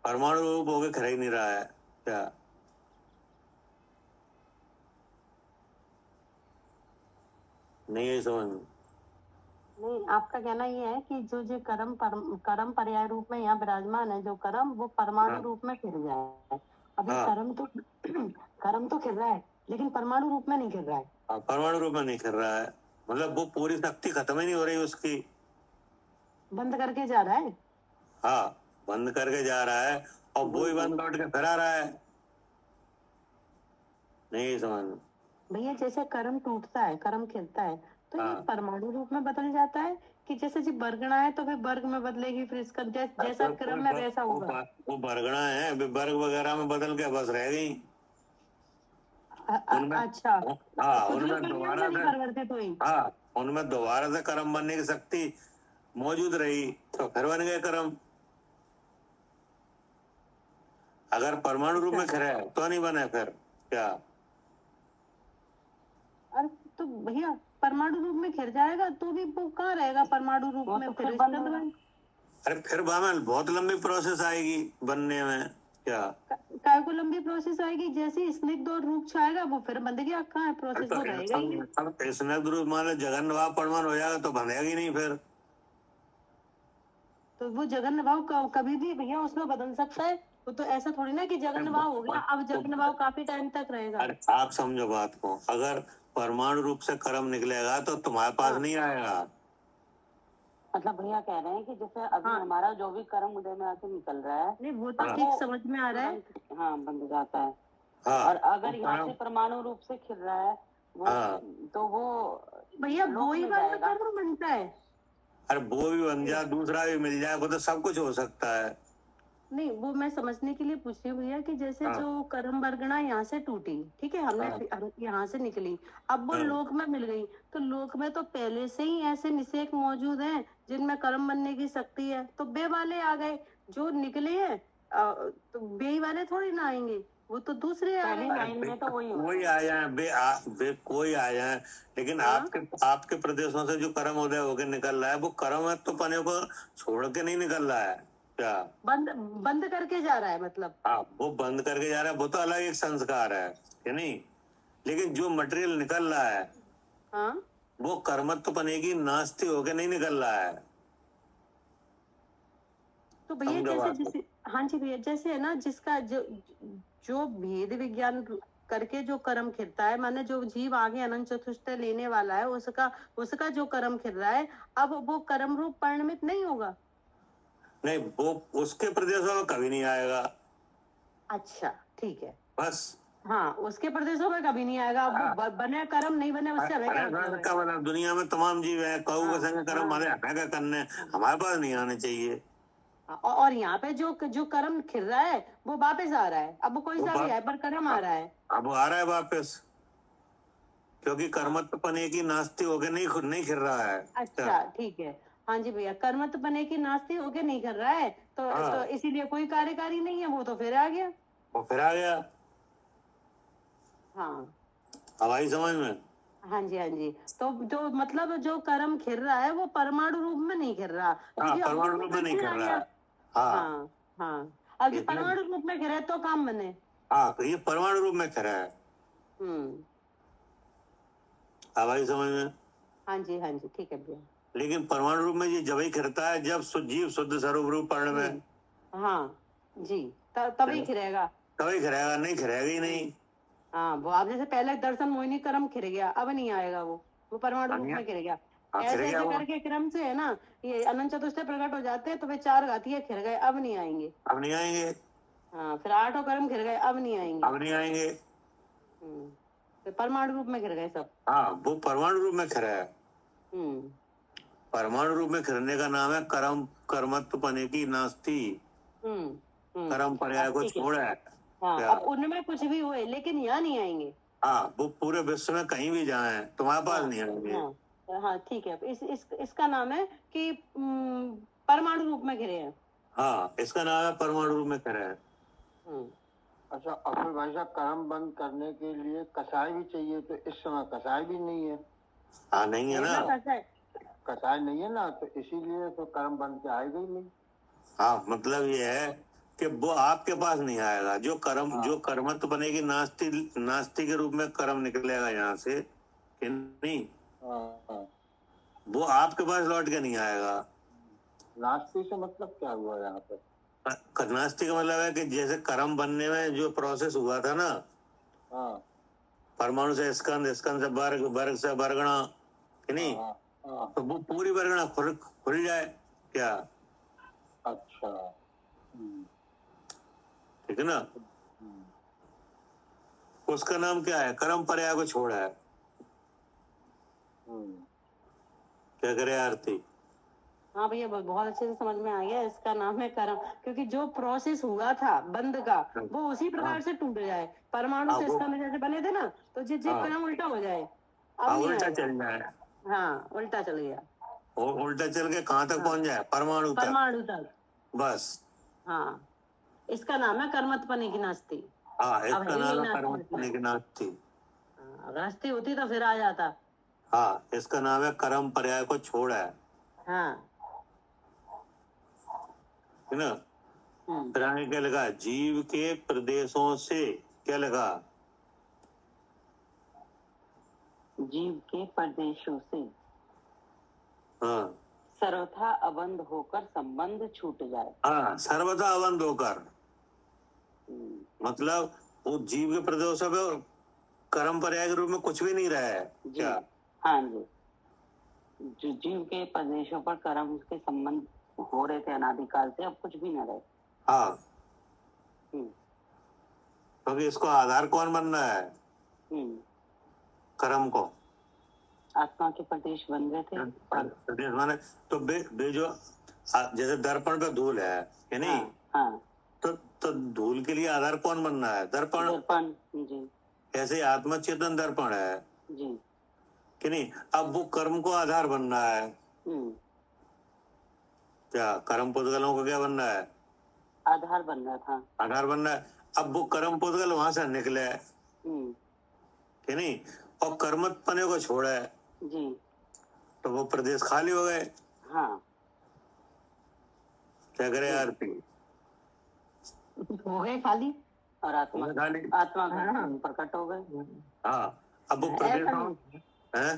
परमाणु रूप होके खिर ही नहीं रहा है। क्या? नहीं है समझ में? नहीं, आपका कहना ये है कि जो कर्म पर्याय रूप में यहाँ विराजमान है, जो कर्म वो परमाणु रूप में खिर जाए। अभी कर्म तो खिर रहा है लेकिन परमाणु रूप में नहीं खिर रहा है। परमाणु रूप में नहीं खिर रहा है, मतलब वो पूरी शक्ति खत्म ही नहीं हो रही उसकी, बंद करके जा रहा है। हाँ, बंद करके जा रहा है और वो ही बंद लौट के फिर आ रहा है। नहीं समझ में? भैया जैसे कर्म टूटता है, कर्म खिलता है, तो ये परमाणु रूप में बदल जाता है कि जैसे जी बरगना है तो फिर वर्ग में बदलेगी, फिर इसका जैसा कर्म है वैसा होगा। वो बरगना है, वर्ग वगैरह में बदल के बस रह गई। उनमें अच्छा, हाँ कुछ उनमें लोग कल्याण दोबारा में नहीं से परिवर्तित हुई। हाँ उनमें दोबारा से कर्म बनने की शक्ति मौजूद रही तो फिर बन गए कर्म। अगर परमाणु रूप में अच्छा, खरे तो नहीं बने फिर क्या? अरे तो भैया परमाणु रूप में खिर जाएगा तो भी वो कहाँ रहेगा परमाणु रूप वो में, तो फिर फिर इसका बंद होगा। अरे फिर में बहुत लंबी प्रोसेस आएगी बनने में क्या? काय को लंबी प्रोसेस आएगी, जैसे ही स्निग्ध और रूप छाएगा वो फिर बंद गया, कहाँ है अरे प्रोसेस, तो वो रहेगा ही नहीं। इसमें रूप मान लो जगन भाव परमाणु हो जाएगा तो बनेगा ही नहीं फिर। तो वो जगन भाव कभी भी भैया उसमें बदल सकता है। वो तो ऐसा थोड़ी ना कि जगन भाव हो गया अब जगन भाव काफी टाइम तक रहेगा। अरे आप समझो बात को, अगर परमाणु रूप से कर्म निकलेगा तो तुम्हारे पास नहीं आएगा। मतलब भैया कह रहे हैं कि जैसे अभी हाँ। हमारा जो भी कर्म उदय में आके निकल रहा है नहीं वो तो हाँ। ठीक समझ में आ रहा है। हाँ बंद जाता है। हाँ और अगर यहाँ से परमाणु रूप से खिल रहा है वो हाँ। तो वो भैया लोक वो ही में वाला जाएगा। कर्म बनता है। अरे वो भी बन जाए दूसरा भी मिल जाए, वो तो सब कुछ हो सकता है। नहीं वो मैं समझने के लिए पूछ रही हूँ भैया कि जैसे हाँ। जो कर्म वर्गणा यहाँ से टूटी, ठीक है, हाँ। हम यहाँ से निकली, अब वो हाँ। लोक में मिल गई, तो लोक में तो पहले से ही ऐसे निषेक मौजूद हैं जिनमें कर्म बनने की शक्ति है, तो बे वाले आ गए जो निकले हैं। तो बे वाले थोड़ी ना आएंगे, वो तो दूसरे आ पहली गए। लाइन में तो वही होता कोई है। आ जाए बे कोई आ जाए, लेकिन हाँ। आपके प्रदेशों से जो कर्म उदय होकर निकल रहा है वो कर्म तो पने को छोड़ के नहीं निकल रहा है क्या? बंद बंद करके जा रहा है मतलब। हाँ वो बंद करके जा रहा है, वो तो अलग एक संस्कार है कि नहीं, लेकिन जो मटेरियल निकल रहा है हाँ वो कर्मत्व पने की नास्ती होके नहीं निकल रहा है। तो भैया समझो जैसे बात को। जिस हाँ जी भैया, जैसे है ना जिसका जो जो भेद विज्ञान करके जो कर्म खिरता है, माने जो जीव आगे अनंत चतुष्टय लेने वाला है उसका उसका जो कर्म खिर रहा है, अब वो कर्म रूप परिणमित नहीं होगा। नहीं वो उसके प्रदेशों में कभी नहीं आएगा। अच्छा ठीक है। बस हाँ उसके प्रदेशों में कभी नहीं आएगा, अब वो बने कर्म नहीं बने उससे हमें क्या मतलब है। का मतलब दुनिया में तमाम जीव है, कऊ के संग कर्म हमारे हमें क्या करने, हमारे पास नहीं आने चाहिए। और यहाँ पे जो जो कर्म खिर रहा है वो वापस आ रहा है, अब वो कोई सा भी है पर कर्म आ रहा है। अब वो आ रहा है वापस, क्योंकि कर्मत्व पने की नास्ती होके नहीं खिर रहा है। अच्छा ठीक है। हाँ जी भैया, कर्मत बने की नास्ती होके नहीं कर रहा है तो इसीलिए कोई कार्यकारी नहीं है, वो तो फिर आ गया। वो फिर आ गया। हाँ अब आई समझ में? हाँ जी हाँ जी। तो जो मतलब जो कर्म खिर रहा है वो परमाणु रूप में नहीं खिर रहा। हाँ परमाणु रूप में नहीं खिर रहा है। हाँ हाँ हाँ। अब जो परमाणु रूप में खिरे तो काम बने। हाँ तो ये परमाणु रूप में खिरा है। अब आई समझ में? हाँ जी ठीक है भैया। लेकिन परमाणु रूप में ये जब ही खिरता है जब जीव शुद्ध स्वरूप रूप पर्ण में। हाँ जी तभी खिरेगा। तभी खिरेगा, नहीं खिरेगा ही नहीं। हाँ वो आप जैसे पहले दर्शन मोहिनी क्रम खिर गया, अब नहीं आएगा वो परमाणु रूप में खिर गया। ऐसे ऐसे करके क्रम से है ना, ये अनंत चतुष्टय प्रकट हो जाते हैं तो वे 4 घातीय खिर गए, अब नहीं आएंगे। अब नहीं आएंगे। हाँ फिर 8 कर्म खिर गए, अब नहीं आएंगे। अब नहीं आएंगे। तो परमाणु रूप में खिर गए सब। हाँ वो परमाणु रूप में खिरा है। परमाणु रूप में खिरने का नाम है कर्मत्व पने की नास्ती। कर्म पर्याय को छोड़ा है। हाँ अब उनमें कुछ भी हुए लेकिन यहाँ नहीं आएंगे। हाँ वो पूरे विश्व में कहीं भी जाए तुम्हारे पास नहीं आएंगे। हाँ ठीक है। इसका नाम है कि परमाणु रूप में घिरे हैं। हाँ इसका नाम है परमाणु रूप में खिरा है। अच्छा अफर भाई साहब, कर्म बंद करने के लिए कसाई भी चाहिए, तो इस समय कसाई भी नहीं है। हाँ नहीं है ना, कसाई नहीं है ना, तो इसीलिए तो कर्म बंद के आएगा ही नहीं। हाँ मतलब ये है कि वो आपके पास नहीं आएगा। जो कर्मत्व बनेगी नास्ती के रूप में कर्म निकलेगा यहाँ से कि नहीं, वो आपके पास लौट के नहीं आएगा। नास्ती से मतलब क्या हुआ यहाँ पे? नास्ती का मतलब है कि जैसे कर्म बनने में जो प्रोसेस हुआ था ना, परमाणु से स्कंद, स्कंद से वर्ग, वर्ग से वर्गणा कि नहीं, तो वो पूरी वर्गणा खुल जाए क्या? अच्छा ठीक है ना। उसका नाम क्या है? कर्म पर्याय को छोड़ा है। क्या करे आरती? हाँ भैया, बहुत अच्छे से समझ में आ गया। इसका नाम है कर्म, क्योंकि जो प्रोसेस हुआ था बंद का वो उसी प्रकार से टूट जाए। परमाणु से स्कंद जैसे बने थे ना, तो जो कर्म उल्टा हो जाए, अब नहीं उल्टा आएगा। चल जाए। हाँ, उल्टा चल गया। और उल्टा चल के कहाँ तक पहुंच जाए? परमाणु तक। परमाणु तक, बस। हाँ, इसका नाम है कर्मत्पने की नास्ती। हाँ, अब इसका है ही नाम है नास्ती कर्मत्पने की नास्ती। अगर नास्ती होती तो फिर आ जाता। हाँ, इसका नाम है कर्म पर्याय को छोड़ है। हाँ, है ना? फिर आगे क्या लगा? जीव के प्रदेशों से, क्या लगा? जीव के प्रदेशों से हाँ, सर्वथा अबंध होकर संबंध छूट जाए। हाँ, सर्वथा अबंध होकर, मतलब वो जीव के प्रदेशों पे कर्म पर्याय के रूप में कुछ भी नहीं रहा है क्या? हाँ जी, जो जीव के प्रदेशों पर कर्म के संबंध हो रहे थे अनादिकाल से, अब कुछ भी न रहे। हाँ, क्योंकि इसको आधार कौन बन रहा है? कर्म को। आत्मा के प्रदेश बन रहे थे। प्रदेश माने तो बे जो जैसे दर्पण पे धूल है नहीं? हाँ। तो धूल के लिए आधार कौन बन रहा है? दर्पण। दर्पण जी। ऐसे आत्मा चेतन दर्पण है जी कि नहीं? अब वो कर्म को आधार बन रहा है। क्या कर्म पुद्गलों को क्या बन रहा है? आधार बन रहा था। आधार बन रहा है। अब वो कर्म पुद्गल वहां से निकले कि नहीं, और कर्मत्पने को छोड़े जी, तो वो प्रदेश खाली हो गए। हाँ, क्या करे यार? हो गए खाली, और आत्मा प्रकट हो गए। हाँ, अब वो प्रदेश है।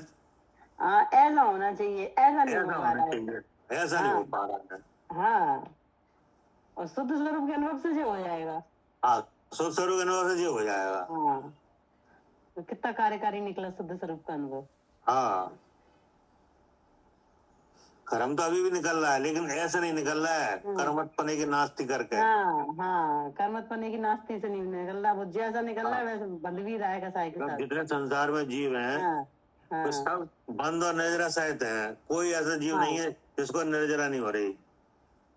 ऐसा होना चाहिए, ऐसा नहीं हो पा रहा है। ऐसा नहीं हो पा रहा है। हाँ, और शुद्ध स्वरूप के अनुभव से जो हो जाएगा। हाँ, शुद्ध स्वरूप के अनुभव से जो हो जाएगा। हाँ, तो कितना कार्यकारी निकला शुद्ध स्वरूप का अनुभव। हाँ, कर्म तो अभी भी निकल रहा है, लेकिन ऐसा नहीं निकल रहा है कर्मत्पने की नास्ती करके। हाँ, कर्मत्पने की नास्ती से नहीं निकल रहा, वो जैसा निकल रहा है वैसे बंद भी रहेगा साइकिल के साथ। जितने संसार में जीव हैं तो सब बंद और निर्जरा सहित हैं। कोई ऐसा जीव नहीं है जिसको निर्जरा नहीं हो रही।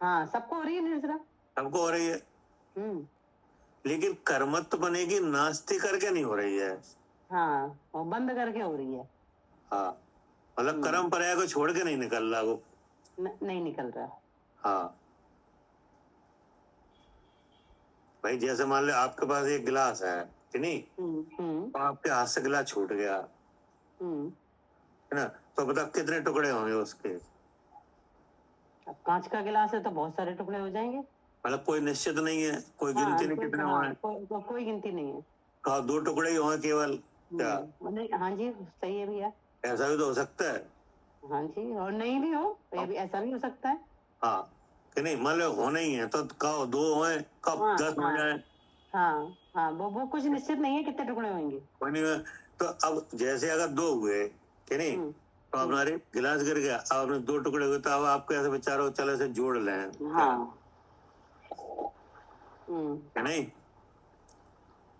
हाँ, सबको हो रही है निर्जरा, सबको हो रही है, लेकिन कर्मत्पने की नास्ती करके नहीं हो रही है। हाँ, वो बंद करके हो रही है। हाँ, मतलब कर्म पर्याय को छोड़ के नहीं निकल रहा वो। नहीं निकल रहा। हाँ भाई, जैसे मान लो आपके पास एक गिलास है कि नहीं, तो आपके हाथ से गिलास छूट गया है ना, तो बता कितने टुकड़े होंगे उसके? अब कांच का गिलास है तो बहुत सारे टुकड़े हो जाएंगे। मतलब कोई निश्चित नहीं है, कोई गिनती नहीं कितने हुए। कोई गिनती नहीं है। कहा 2 टुकड़े ही होंगे केवल क्या? हाँ जी, सही है भैया। ऐसा भी तो हो सकता है। हाँ जी, और नहीं भी हो, ये भी ऐसा भी हो सकता है। हाँ कि नहीं, मान लो होना ही है तो कब 2 होए, कब 10 हो जाए। हाँ, वो कुछ निश्चित नहीं है कितने टुकड़े होंगे। तो अब जैसे अगर 2 हुए कि नहीं, तो हमारे गिलास गिर गया, अब आपने 2 टुकड़े हुए, तो अब आपको ऐसे विचारो चलो इसे जोड़ लें। नहीं,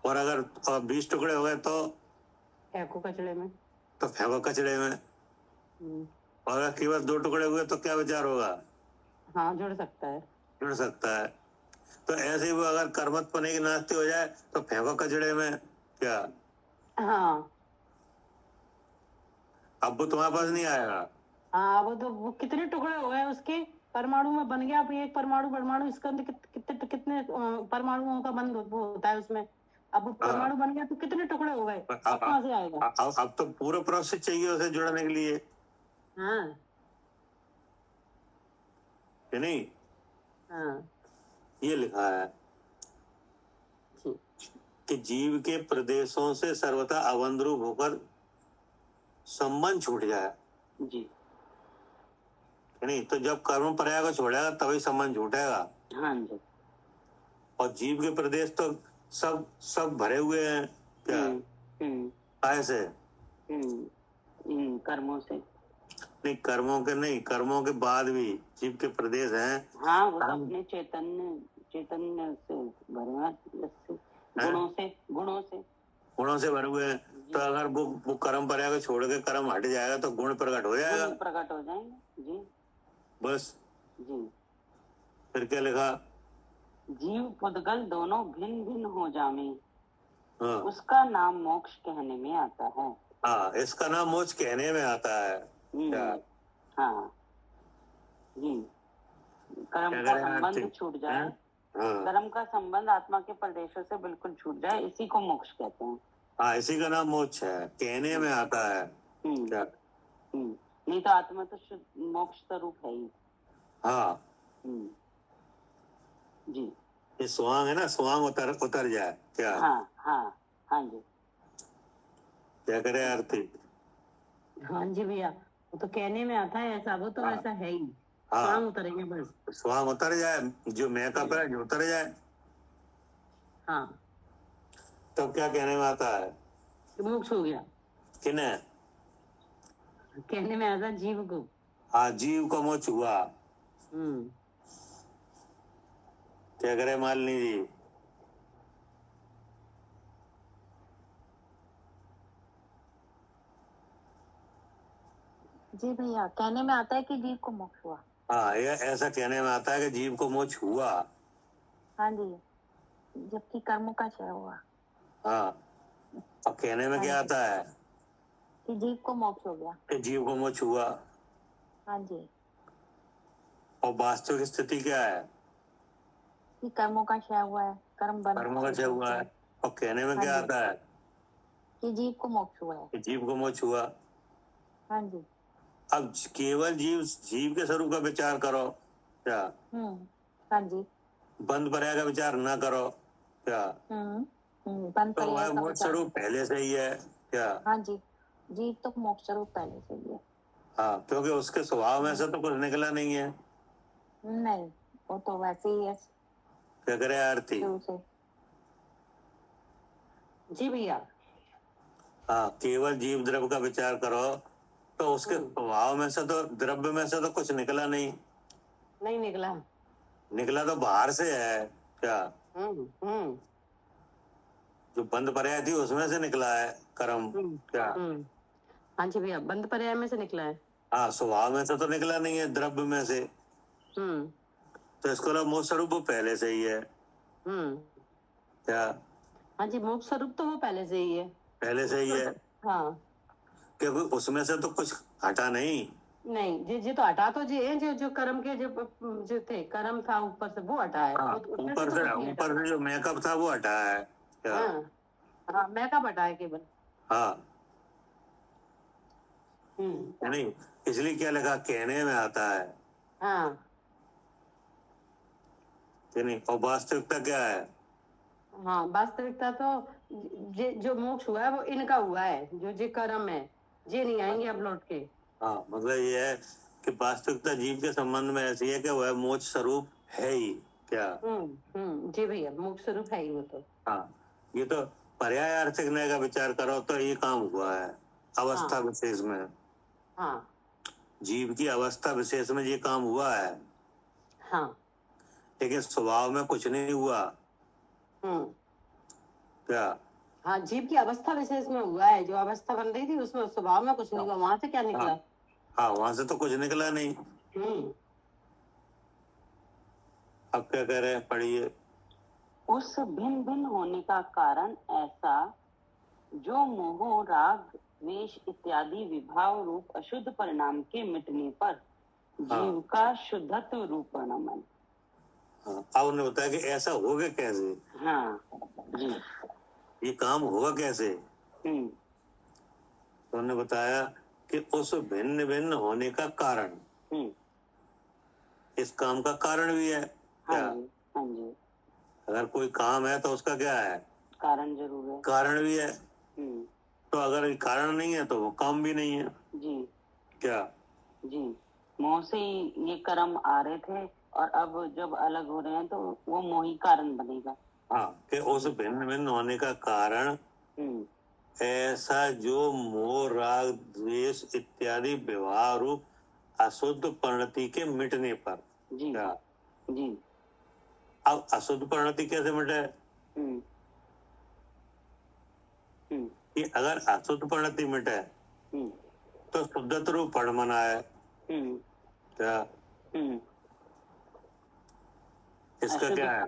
और अगर 20 टुकड़े हो गए तो फेंको कचड़े में। तो फेंको कचड़े में। और अगर केवल 2 टुकड़े हुए तो क्या विचार होगा? हाँ, जुड़ सकता है। जुड़ सकता है। तो ऐसे ही वो अगर कर्मत्पने की नास्ती हो जाए तो फेंको कचड़े में क्या? हाँ, अब वो तुम्हारे पास नहीं आएगा। हाँ, वो कितने टुकड़े हो गए उसके, परमाणु में बन गया। अब एक परमाणु इसके अंदर कितने परमाणुओं का बंद होता है उसमें। अब परमाणु बन गया तो कितने टुकड़े हो गए, कहाँ से आएगा? अब तो पूरा प्रोसेस चाहिए उसे जुड़ने के लिए। हाँ, कि नहीं? हाँ, ये लिखा है कि जीव के प्रदेशों से सर्वथा अबंधरूप होकर संबंध छूट जाए जी, कि नहीं? तो जब कर्म पर्याय को छोड़ेगा तभी संबंध छूटेगा। हाँ जी। और जीव के प्रदेश तो सब भरे हुए हैं क्या? ऐसे कर्मों से नहीं, कर्मों के बाद भी जीव के प्रदेश हैं। हाँ, वो अपने चैतन्य से भरे, गुणों से भरे हुए हैं। तो अगर वो कर्म पर्याय को छोड़ के कर्म हट जाएगा तो गुण प्रकट हो जाएगा। प्रकट हो जाएंगे जी। बस। जी। फिर क्या लिखा? जीव पुद्गल दोनों भिन्न भिन्न हो जामे, हाँ उसका नाम मोक्ष कहने में आता है। हाँ, इसका नाम मोक्ष कहने में आता है। क्या? हाँ जी। कर्म क्या का करें संबंध आरती? छूट जाए, हाँ कर्म का संबंध आत्मा के प्रदेशों से बिल्कुल छूट जाए, इसी को मोक्ष कहते हैं। हाँ, इसी का नाम मोक्ष है, कहने में आता है। क्या? नहीं तो आत्मा तो शुद्ध मोक्ष स्वरूप है ही। हाँ जी। ये स्वांग है ना, स्वांग उतर जाए। क्या? हाँ हाँ हाँ जी। क्या करे आरती? हाँ जी भैया, वो तो कहने में आता है ऐसा, वो तो हाँ। ऐसा है ही। हाँ, स्वांग उतरेंगे बस। स्वांग उतर जाए, जो मेकअप है जो उतर जाए, हाँ तब क्या कहने में आता है? तो मोक्ष हो गया। किन्हें? कहने में आता है जीव को। हाँ, जीव का मोक्ष हुआ। क्या करे मालिनी जी? जी भैया, कहने में आता है कि जीव को मोक्ष हुआ। हाँ, ये ऐसा कहने में आता है कि जीव को मोक्ष हुआ। हाँ जी, जबकि कर्मों का क्षय हुआ। हाँ, और कहने में क्या आता है? कि जीव को मोक्ष हो गया। कि जीव को मोक्ष हुआ। हाँ जी। और वास्तविक स्थिति क्या है? कि कर्मों का क्षय हुआ है, कर्मों का क्षय हुआ है। और कहने में क्या आता है? कि जीव को मोक्ष हुआ है। कि जीव को मोक्ष हुआ। हाँ जी। अब केवल जीव के स्वरूप का विचार करो। क्या? हाँ जी। बंद पर्याय का विचार ना करो। क्या? बंद तो वह मोक्ष स्वरूप पहले से ही है। क्या? हाँ जी, जीव तो मोक्ष स्वरूप पहले से ही है। हाँ, क्योंकि उसके स्वभाव में से तो कुछ निकला नहीं है। नहीं, वो तो वैसे ही है। क्या करे आरती? जी भैया। हाँ, केवल जीव द्रव्य का विचार करो तो उसके स्वभाव में से तो, द्रव्य में से तो कुछ निकला नहीं। नहीं निकला। निकला तो बाहर से है। क्या? जो बंद पर्याय थी उसमें से निकला है कर्म। क्या? हाँ जी भैया, बंद पर्याय में से निकला है। हाँ, स्वभाव में से तो निकला नहीं है, द्रव्य में से। तो इसको मोक्ष स्वरूप वो पहले से ही है। क्या? हाँ जी, मोक्ष स्वरूप तो वो पहले से ही है। पहले से ही है। हाँ, क्योंकि उसमें से तो कुछ हटा नहीं। नहीं जी तो हटा तो जी है, जो कर्म के जो थे, कर्म था ऊपर से वो हटा है। हाँ, ऊपर से जो मेकअप था वो हटा है। क्या? हाँ, मेकअप हटा है केवल। हाँ नहीं, इसलिए क्या लगा, कहने में आता है। हाँ नहीं, और वास्तविकता क्या है? हाँ, वास्तविकता तो जो मोक्ष हुआ है वो इनका हुआ है, जो कर्म है, ये नहीं आएंगे अब लौट के। हाँ, मतलब ये है कि वास्तविकता जीव के संबंध में ऐसी है कि वह मोक्ष स्वरूप है ही। क्या? जी भैया, मोक्ष स्वरूप है ही वो तो। हाँ, ये तो पर्यायार्थिक न्याय का विचार करो तो ये काम हुआ है अवस्था विशेष में। हाँ, जीव की अवस्था विशेष में ये काम हुआ है। हाँ, लेकिन स्वभाव में कुछ नहीं हुआ। क्या? हाँ, जीव की अवस्था विशेष में हुआ है, जो अवस्था बन रही थी उसमें स्वभाव में कुछ नहीं हुआ, वहां से क्या निकला? हाँ, वहां से तो कुछ निकला नहीं। अब क्या कह रहे हैं, पढ़िए। उस भिन्न भिन्न होने का कारण ऐसा, जो मोह राग द्वेष इत्यादि विभाव रूप अशुद्ध परिणाम के मिटने पर जीव का शुद्धत्व रूप परिणाम। अब उन्होंने बताया कि ऐसा होगा कैसे। हाँ जी, ये काम होगा कैसे। तो उन्होंने बताया कि उस भिन्न भिन्न होने का कारण, इस काम का कारण भी है। क्या? हाँ जी। अगर कोई काम है तो उसका क्या है, कारण जरूर है, कारण भी है। तो अगर कारण नहीं है तो वो काम भी नहीं है। जी। क्या? जी, मोह से ये कर्म आ रहे थे और अब जब अलग हो रहे हैं तो वो मोही कारण बनेगा। हाँ, कि उस भिन्न भिन्न होने का कारण ऐसा, जो मोह राग द्वेष इत्यादि व्यवहार रूप अशुद्ध परिणति के मिटने पर। जी। क्या? जी। अब अशुद्ध परिणति कैसे मिटे? कि अगर अशुद्ध परिणति मिटे तो शुद्धत्व रूप पढ़ मना है। क्या? इसका क्या है?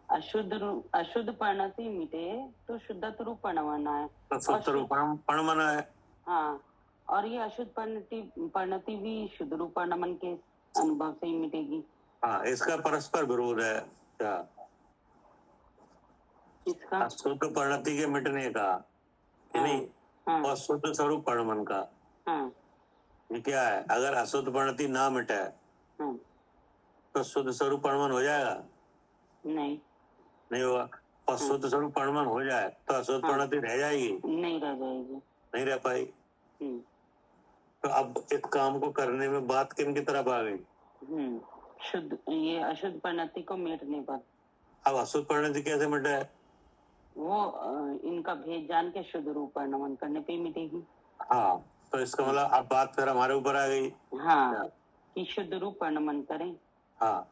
अशुद्ध परिणति मिटे तो शुद्धत्व रूप परिणमन है। तो शुद्ध रूप परिणमन है। हाँ, और ये अशुद्ध परिणति भी शुद्ध रूप परिणमन के अनुभव से ही मिटेगी। हाँ, इसका परस्पर विरोध है क्या? इसका अशुद्ध परिणति के मिटने का कि नहीं, और शुद्ध स्वरूप परिणमन का। ये क्या है? अगर अशुद्ध परिणति ना मिटे तो शुद्ध स्वरूप परिणमन हो जाएगा? नहीं होगा। और शुद्ध स्वरूप परिणमन हो जाए तो अशुद्ध परिणति रह जाएगी? नहीं रह जाएगी, नहीं रह पाई। तो अब इस काम को करने में बात किन की तरफ आ गई? ये अशुद्ध परिणति को मिटने पर। अब अशुद्ध परिणति कैसे मिटे? वो इनका भेद जान के शुद्ध रूप परिणमन करने पे ही मिटेगी। हाँ, तो इसका मतलब अब बात फिर हमारे ऊपर आ गई। हाँ, कि शुद्ध रूप परिणमन करें। हाँ,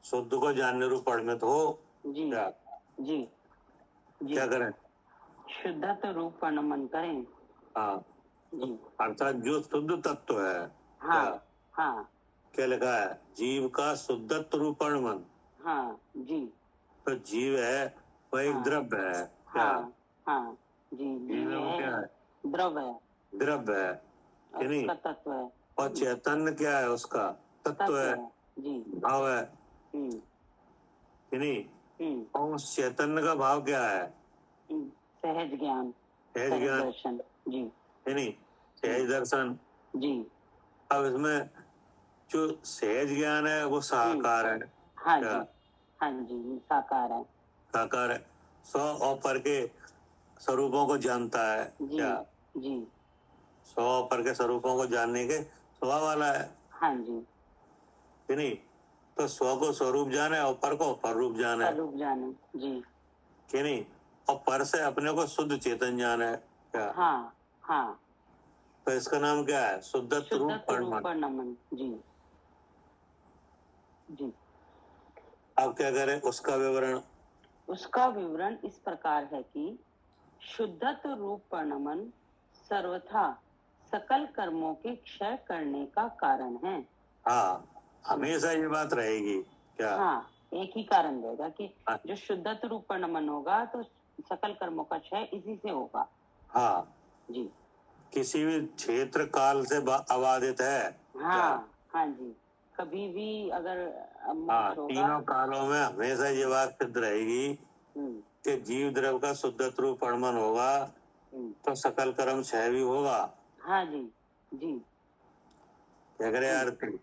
शुद्ध को जानने रूप परिणमित हो। जी जी जी, क्या करें? शुद्धत्व रूप परिणमन करें। हाँ, अर्थात जो शुद्ध तत्व है। हाँ हाँ, क्या लिखा है? जीव का शुद्धत्व रूप परिणमन। हाँ जी, तो जीव है वह एक द्रव्य है। हाँ हाँ जी, जीव क्या है? द्रव्य है, द्रव्य है कि नहीं? तत्व है। और चैतन्य क्या है? उसका तत्व है जी, भाव है कि नहीं? और उस चैतन्य का भाव क्या है? सहज ज्ञान, सहज ज्ञान दर्शन। जी, है नहीं? सहज दर्शन। जी, अब इसमें जो सहज ज्ञान है वो साकार है। हाँ जी, हाँ जी, साकार है। साकार है, स्व और पर के स्वरूपों को जानता है। क्या? जी, स्व और पर के स्वरूपों को जानने के स्वभाव वाला है। हाँ जी, कि नहीं? तो स्व को स्वरूप जाने और पर को पर रूप जाने। स्वरूप जाने। जी, कि नहीं? और पर से अपने को शुद्ध चेतन जाने। क्या? हाँ हाँ, तो इसका नाम क्या है? शुद्धत्व रूप परिणमन। जी जी, अब क्या करें? उसका विवरण। उसका विवरण इस प्रकार है कि शुद्धत्व रूप परिणमन सर्वथा सकल कर्मों के क्षय करने का कारण है। हाँ, हमेशा ये बात रहेगी। क्या? हाँ, एक ही कारण रहेगा कि जो शुद्धत्व रूप परिणमन होगा तो सकल कर्मों का क्षय इसी से होगा। हाँ जी, किसी भी क्षेत्र काल से अबाधित है। हाँ हाँ जी, कभी भी अगर हाँ, तीनों कालों में हमेशा ये बात सिद्ध रहेगी कि जीव द्रव्य का शुद्धत्व रूप परिणमन होगा तो सकल कर्म क्षय भी होगा। हाँ जी जी, क्या करे आरती?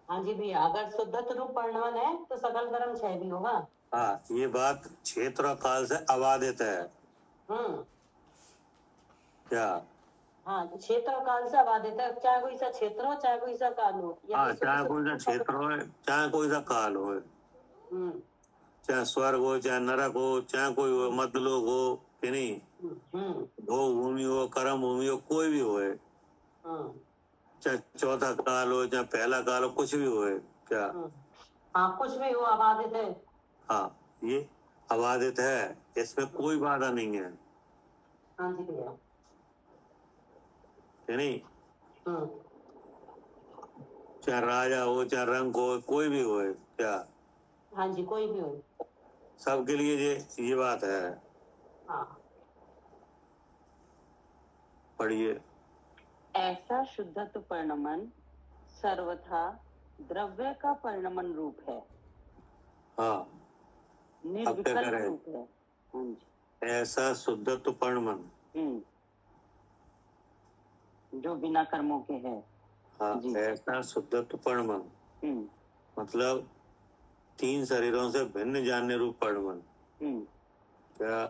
हाँ जी भैया, अगर शुद्धत्व रूप परिणमन है तो सकल कर्म क्षय भी होगा। हाँ, ये बात क्षेत्र और काल से अबाधित है। क्या? हाँ, क्षेत्र और काल से अबाधित है, चाहे कोई सा क्षेत्र हो चाहे कोई सा काल हो। हाँ, चाहे कोई सा क्षेत्र हो चाहे कोई सा काल हो, चाहे स्वर्ग हो चाहे नरक हो चाहे कोई हो, मध्यलोक हो कि नहीं, भोग भूमि हो कर्म भूमि हो, कोई भी हो, चाहे चौथा काल हो चाहे पहला काल हो, कुछ भी हो। क्या? हाँ, कुछ भी हो अबाधित है। हाँ, ये अबाधित है, इसमें कोई बाधा नहीं है। हाँ जी भैया, नहीं? चाहे राजा हो चाहे रंग हो, कोई भी हो। क्या? हाँ जी, कोई भी हो, सबके लिए ये बात है। हाँ, पढ़िए। ऐसा शुद्धत्व परिणमन सर्वथा द्रव्य का परिणमन रूप है। हाँ, निर्विकल्प रूप है। हाँ जी, ऐसा शुद्धत्व परिणमन जो बिना कर्मों के है। हाँ, ऐसा शुद्धत्व परिणमन मतलब तीन शरीरों से भिन्न जानने रूप परिणमन। क्या?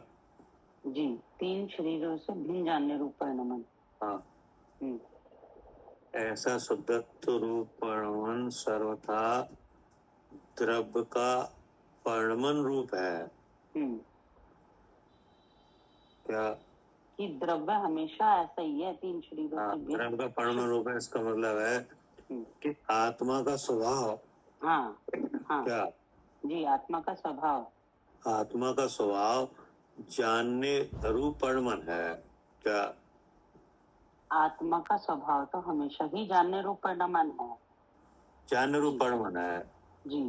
जी, तीन शरीरों से भिन्न जानने रूप परिणमन। हाँ, ऐसा शुद्धत्व रूप परिणमन सर्वथा द्रव्य का परिणमन रूप है। क्या? कि द्रव्य हमेशा ऐसा ही है, तीन शरीरों से भिन्न। द्रव्य का परिणमन रूप है, इसका मतलब है कि आत्मा का स्वभाव। हाँ हाँ, क्या? जी, आत्मा का स्वभाव। आत्मा का स्वभाव जानने रूप परिणमन है। क्या? आत्मा का स्वभाव तो हमेशा ही जानने रूप परिणमन है। जानने रूप परिणमन है जी,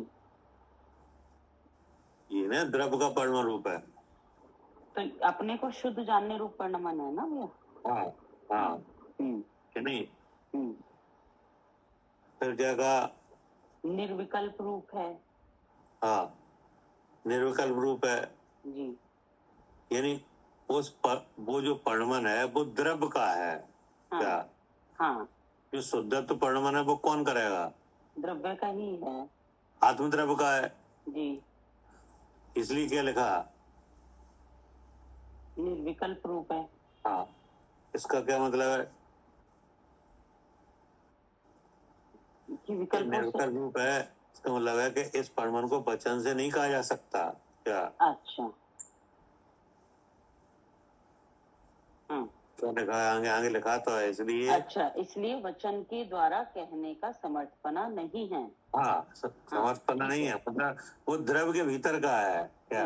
ये ना द्रव्य का परिणमन रूप है। तो अपने को शुद्ध जानने रूप परिणमन है ना भैया। हाँ हाँ कि नहीं। फिर क्या कहा? निर्विकल्प रूप है। हाँ, निर्विकल्प रूप है जी, यानी वो जो परिणमन है वो द्रव्य का है। हाँ, क्या? हाँ, जो शुद्धत्व परिणमन है वो कौन करेगा? द्रव्य का ही है। आत्मद्रव्य का है। जी, इसलिए क्या लिखा? निर्विकल्प रूप है। हाँ, इसका क्या मतलब है? कि विकल्पों से। निर्विकल्प रूप है, इसका मतलब है कि इस परिणमन को वचन से नहीं कहा जा सकता। क्या? अच्छा, तो लिखा है आगे, आगे लिखा तो है इसलिए। अच्छा, इसलिए वचन के द्वारा कहने का समर्थपना नहीं है। हाँ, समर्थपना नहीं है, मतलब वो द्रव्य के भीतर का है। क्या?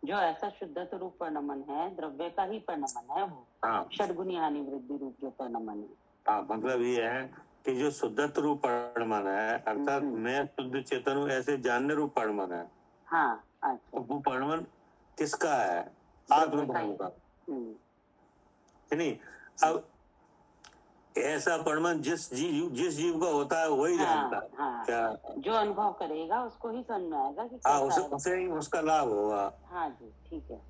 जो ऐसा शुद्धत्व रूप परिणमन है, द्रव्य का ही परिणमन है वो। हाँ, षड्गुणी हानि वृद्धि रूप जो परिणमन है। हाँ, मतलब ये है कि जो शुद्धत्व रूप परिणमन है, अर्थात मैं शुद्ध चेतन हूँ ऐसे जानने रूप परिणमन है। हाँ, अच्छा, तो वो परिणमन किसका है? आत्मधर्म का। नहीं, अब ऐसा परिणमन जिस जीव का होता है वही जानता है। हाँ, क्या? जो अनुभव करेगा उसको ही समझ में आएगा कि हाँ, कैसा है। उसे ही उसका लाभ होगा। हाँ जी, ठीक है।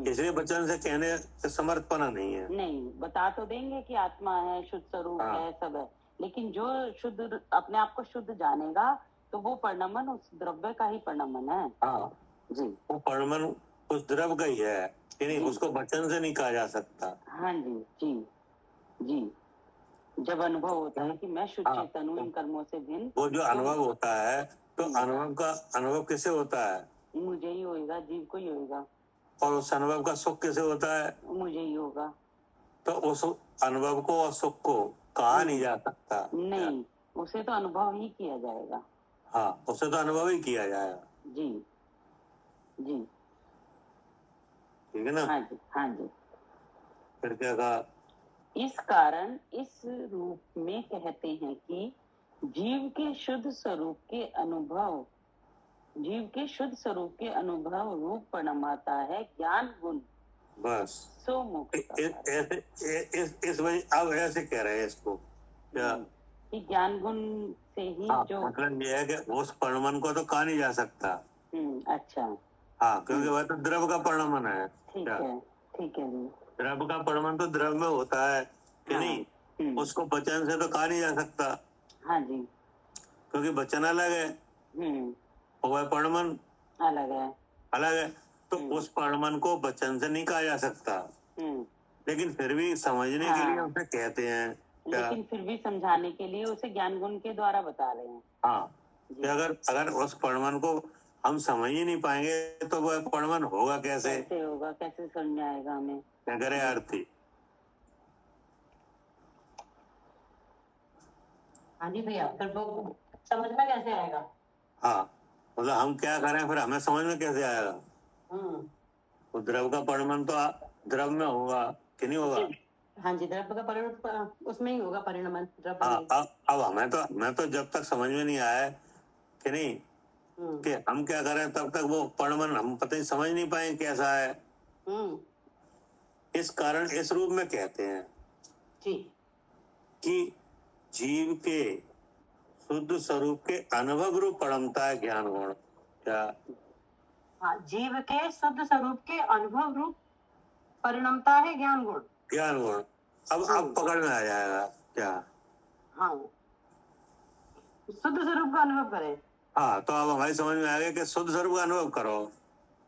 इसलिए वचन से कहने से समर्थपना नहीं है। नहीं, बता तो देंगे कि आत्मा है, शुद्ध स्वरूप हाँ। है, सब है, लेकिन जो शुद्ध अपने आप को शुद्ध जानेगा तो वो परिणमन उस द्रव्य का ही परिणमन है। हाँ जी, वो परिणमन उस द्रव्य का ही है, यानी उसको वचन से नहीं कहा जा सकता। हाँ जी, जी, जी, जब अनुभव होता है कि मैं शुद्ध चेतन हूँ इन कर्मों से भिन्न, वो जो अनुभव होता है तो अनुभव किसे होता है? मुझे ही होगा, जीव को ही होगा। और उस अनुभव का सुख किसे होता है? मुझे ही होगा। तो उस अनुभव को और सुख को कहा नहीं जा सकता। नहीं, उसे तो अनुभव ही किया जाएगा। हाँ, उसे तो अनुभव ही किया जाएगा। जी, जी, ठीक है ना। हाँ जी, हाँ जी। फिर क्या कहा? इस कारण इस रूप में कहते हैं कि जीव के शुद्ध स्वरूप के अनुभव रूप परिणमाता है ज्ञान गुण। बस सो मुक्त इस वजह अब ऐसे कह रहे हैं इसको क्या? कि ज्ञान गुण से ही जो मतलब ये है कि उस परिणमन को तो कहा नहीं जा सकता। अच्छा, हाँ, क्योंकि वह तो द्रव्य का परिणमन है। ठीक है, ठीक है जी। द्रव्य का परिणमन तो द्रव्य में होता है कि नहीं। उसको वचन से तो कहा नहीं जा सकता। हाँ जी, क्योंकि वचन अलग है और वह परिणमन अलग है। तो उस परिणमन को वचन से नहीं कहा जा सकता, लेकिन फिर भी समझने के लिए उसे कहते हैं। लेकिन फिर भी समझाने के लिए उसे ज्ञान गुण के द्वारा बता रहे हैं। हाँ, अगर उस परिणमन को हम समझ ही नहीं पाएंगे तो वह परिणमन होगा कैसे? कैसे समझ में आएगा हमें? क्या करे आरती? हाँ जी भैया, फिर वो समझ में कैसे आएगा? हाँ, मतलब हम क्या करें फिर हमें समझ में कैसे आएगा? तो द्रव का परिणमन तो द्रव में होगा कि नहीं होगा? हाँ जी, द्रव्य का परिणमन उसमें ही होगा, परिणमन द्रव्य में। अब हमें तो जब तक समझ में नहीं आया कि नहीं कि हम क्या करें तब तक वो परिणमन हम पता ही समझ नहीं पाए कैसा है। इस कारण इस रूप में कहते हैं जी कि जीव के शुद्ध स्वरूप के अनुभव रूप परिणमता है ज्ञान गुण। क्या? हाँ, जीव के शुद्ध स्वरूप के अनुभव रूप परिणमता है ज्ञान गुण। अब पकड़ में आ जाएगा। क्या? हाँ, शुद्ध स्वरूप का अनुभव करें। हाँ, तो अब हमारी समझ में आ गया कि शुद्ध स्वरूप का अनुभव करो।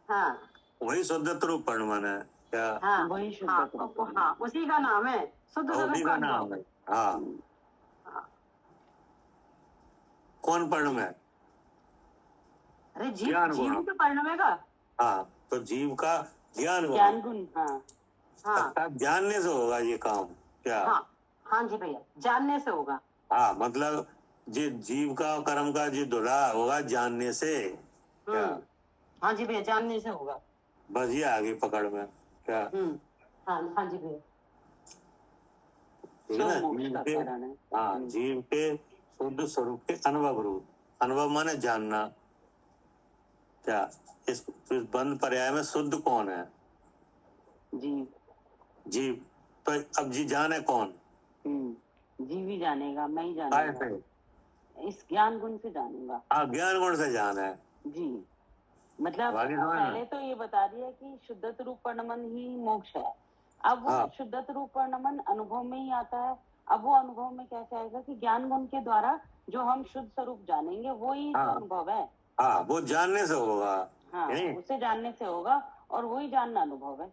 हाँ, वही शुद्धत्व रूप परिणमन है। क्या? हाँ, वही शुद्धत्व। हाँ, उसी का नाम है शुद्ध स्वरूप का नाम है। हाँ, कौन परिणम है? अरे जीव तो परिणमेगा। हाँ, तो जीव का ज्ञान गुण। हाँ, जानने से होगा ये काम। क्या? हाँ जी भैया, जानने से होगा। हाँ, मतलब जी जीव का कर्म का जी धुला होगा जानने से। क्या? हाँ जी भैया, जानने से होगा। बस ये आगे पकड़ में। क्या? हाँ जी भैया। ठीक है सो ना, मोक्ष जीव का के, कारण है। हाँ, जीव के शुद्ध स्वरूप के अनुभव रूप, अनुभव माने जानना। क्या इस बंद पर्याय में शुद्ध कौन है? जीव। जीव। तो अब जी जाने कौन? जीव ही जानेगा, मैं ही जानेगा, कैसे? इस ज्ञान गुण से जानेगा। हाँ, ज्ञान गुण से जान है जी, मतलब आगे समझ में? पहले तो ये बता दिया कि शुद्धत रूप परिणमन ही मोक्ष है। अब वो हाँ। शुद्धत रूप परिणमन अनुभव में ही आता है। अब वो अनुभव में कैसे आएगा कि ज्ञान गुण के द्वारा जो हम शुद्ध स्वरूप जानेंगे वो ही हाँ। अनुभव है। हाँ, वो जानने से होगा। हाँ, नहीं? उसे जानने से होगा और वही जानना अनुभव है।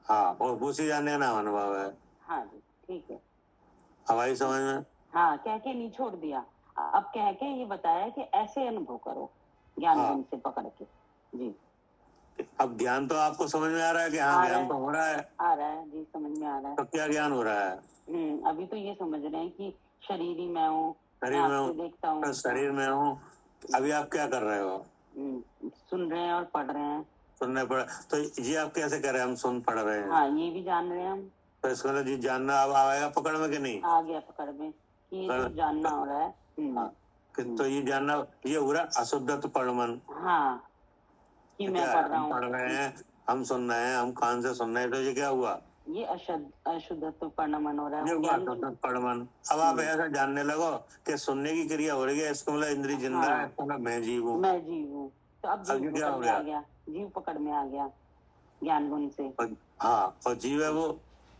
हाँ, और उसी जानने का अनुभव है। हाँ जी, ठीक है। अब आई समझ में? हाँ, कह के नहीं छोड़ दिया, अब कह के ये बताया कि ऐसे अनुभव करो ज्ञान हाँ। गुण से पकड़ के। जी, अब ज्ञान तो आपको समझ में आ रहा है कि हाँ, ज्ञान तो हो रहा है। आ रहा है जी, समझ में आ रहा है। तो क्या ज्ञान हो रहा है? अभी तो ये समझ रहे हैं कि शरीर ही मैं हूँ, शरीर मैं में आपको हूँ, देखता हूँ। तो शरीर में हूँ। अभी आप क्या कर रहे हो? सुन रहे हैं और पढ़ रहे हैं। सुनने पड़, तो ये आप कैसे कर रहे हैं? हम सुन पढ़ रहे हैं। हाँ, ये भी जान रहे हैं हम। तो इसका मतलब जी जानना अब आएगा पकड़ में कि नहीं? आ गया पकड़ में कि ये जो जानना हो रहा है। हाँ, तो ये जानना, ये हो रहा अशुद्धत्व परिणमन। हाँ, कि मैं पढ़ रहा हूँ, पढ़ रहे हैं, हम सुन रहे हैं, हम कान से सुन रहे हैं, तो ये क्या हुआ? ये अशुद्धत्व परिणमन हो रहा है। ये हुआ अशुद्धत्व परिणमन। अब आप ऐसा जानने लगो कि सुनने की क्रिया हो रही है, इसको मतलब इंद्रिय जिंदा है, इसको मतलब मैं जीव हूँ। मैं जीव हूँ। तो अब जीव क्या हो पकड़ में आ गया, जीव पकड़ में आ गया ज्ञान गुण से। हाँ, और जीव है वो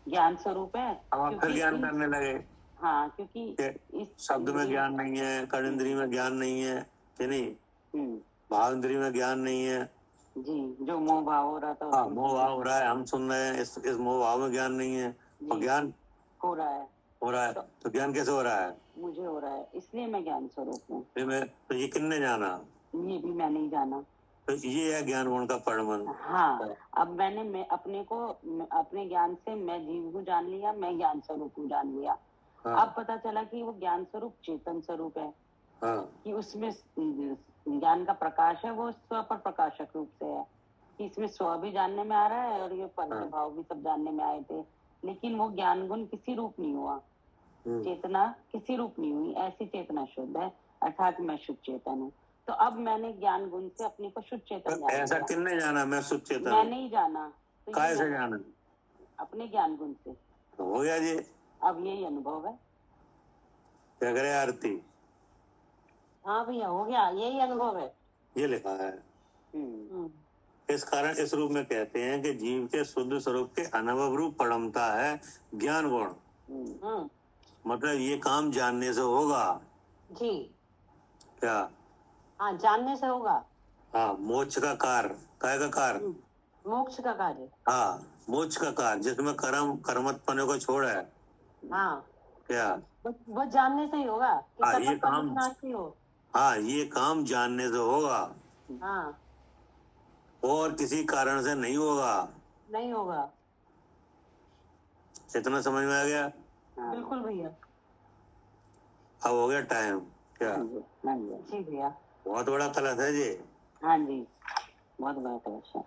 ज्ञान स्वरूप है। अब आप फिर ज्ञान करने लगे। हाँ, क्योंकि इस शब्द में ज्ञान नहीं है, कर्णेंद्रिय में ज्ञान नहीं है कि नहीं, भाव इंद्रिय में ज्ञान नहीं है जी, जो मोह भाव हो रहा था। हाँ, मोह भाव हो रहा है, हम सुन रहे हैं, इस मोह भाव में ज्ञान नहीं है, और ज्ञान हो रहा है। तो ज्ञान कैसे हो रहा है? मुझे हो रहा है, इसलिए मैं ज्ञान स्वरूप हूँ। तो ये किसने जाना? ये भी मैंने ही जाना। तो ये है ज्ञान गुण का परिणमन। हाँ, अब मैं अपने को अपने ज्ञान से मैं जीव को जान लिया, मैं ज्ञान स्वरूप को जान लिया। हाँ। अब पता चला कि वो ज्ञान स्वरूप चेतन स्वरूप है। हाँ। कि उसमें ज्ञान का प्रकाश है, वो स्व पर प्रकाशक रूप से है। कि इसमें स्व भी जानने में आ रहा है और ये पंच भाव भी सब जानने में आए थे, लेकिन वो ज्ञान गुण किसी रूप नहीं हुआ, चेतना किसी रूप नहीं हुई। ऐसी चेतना शुद्ध है, अर्थात मैं शुद्ध चेतन हूँ। तो अब मैंने ज्ञान गुण से अपने को शुद्ध चेतन जाना। ऐसा किसने जाना मैं शुद्ध चेतन? मैंने ही जाना। तो कैसे जाना? अपने ज्ञान गुण से। तो हो गया जी, अब यही अनुभव है। क्या करे आरती? हाँ भैया, हो गया, यही अनुभव है। ये लिखा है। इस कारण इस रूप में कहते हैं कि जीव के शुद्ध स्वरूप के अनुभव रूप परिणमता है ज्ञान गुण। मतलब ये काम जानने से होगा जी। क्या? हाँ, जानने से होगा। हाँ, मोक्ष का कार्य, काय का कार्य? मोक्ष का कार्य। हाँ, मोक्ष का कार्य, जिसमें कर्मत्पने को छोड़ है। हाँ, क्या? वो जानने से ही होगा कि हाँ, ये काम नास्ति हो। हाँ, ये काम जानने से होगा। हाँ, और किसी कारण से नहीं होगा। नहीं होगा। इतना समझ में आ गया? बिल्कुल भैया। अब हो गया टाइम। क्या? जी भैया। बहुत बड़ा कलश है जी। हाँ जी, बहुत बड़ा कलश है।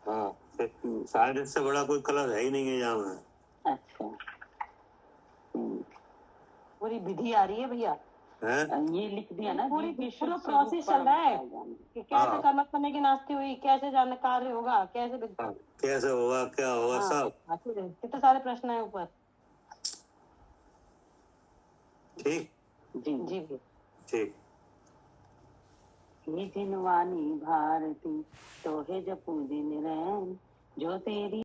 हाँ, शायद इससे बड़ा कोई कलश है ही नहीं है यहाँ में। अच्छा, पूरी विधि आ रही है भैया। ये लिख दिया ना, पूरा प्रोसेस चल रहा है कि कैसे कर्मठ करने की नास्ती हुई, कैसे जाने कार्य होगा, कैसे होगा, क्या होगा, सब कितने सारे प्रश्न है ऊपर। ठीक जी जी ठीक। ये जिनवानी भारती तो है जपू दिन रैन जो तेरी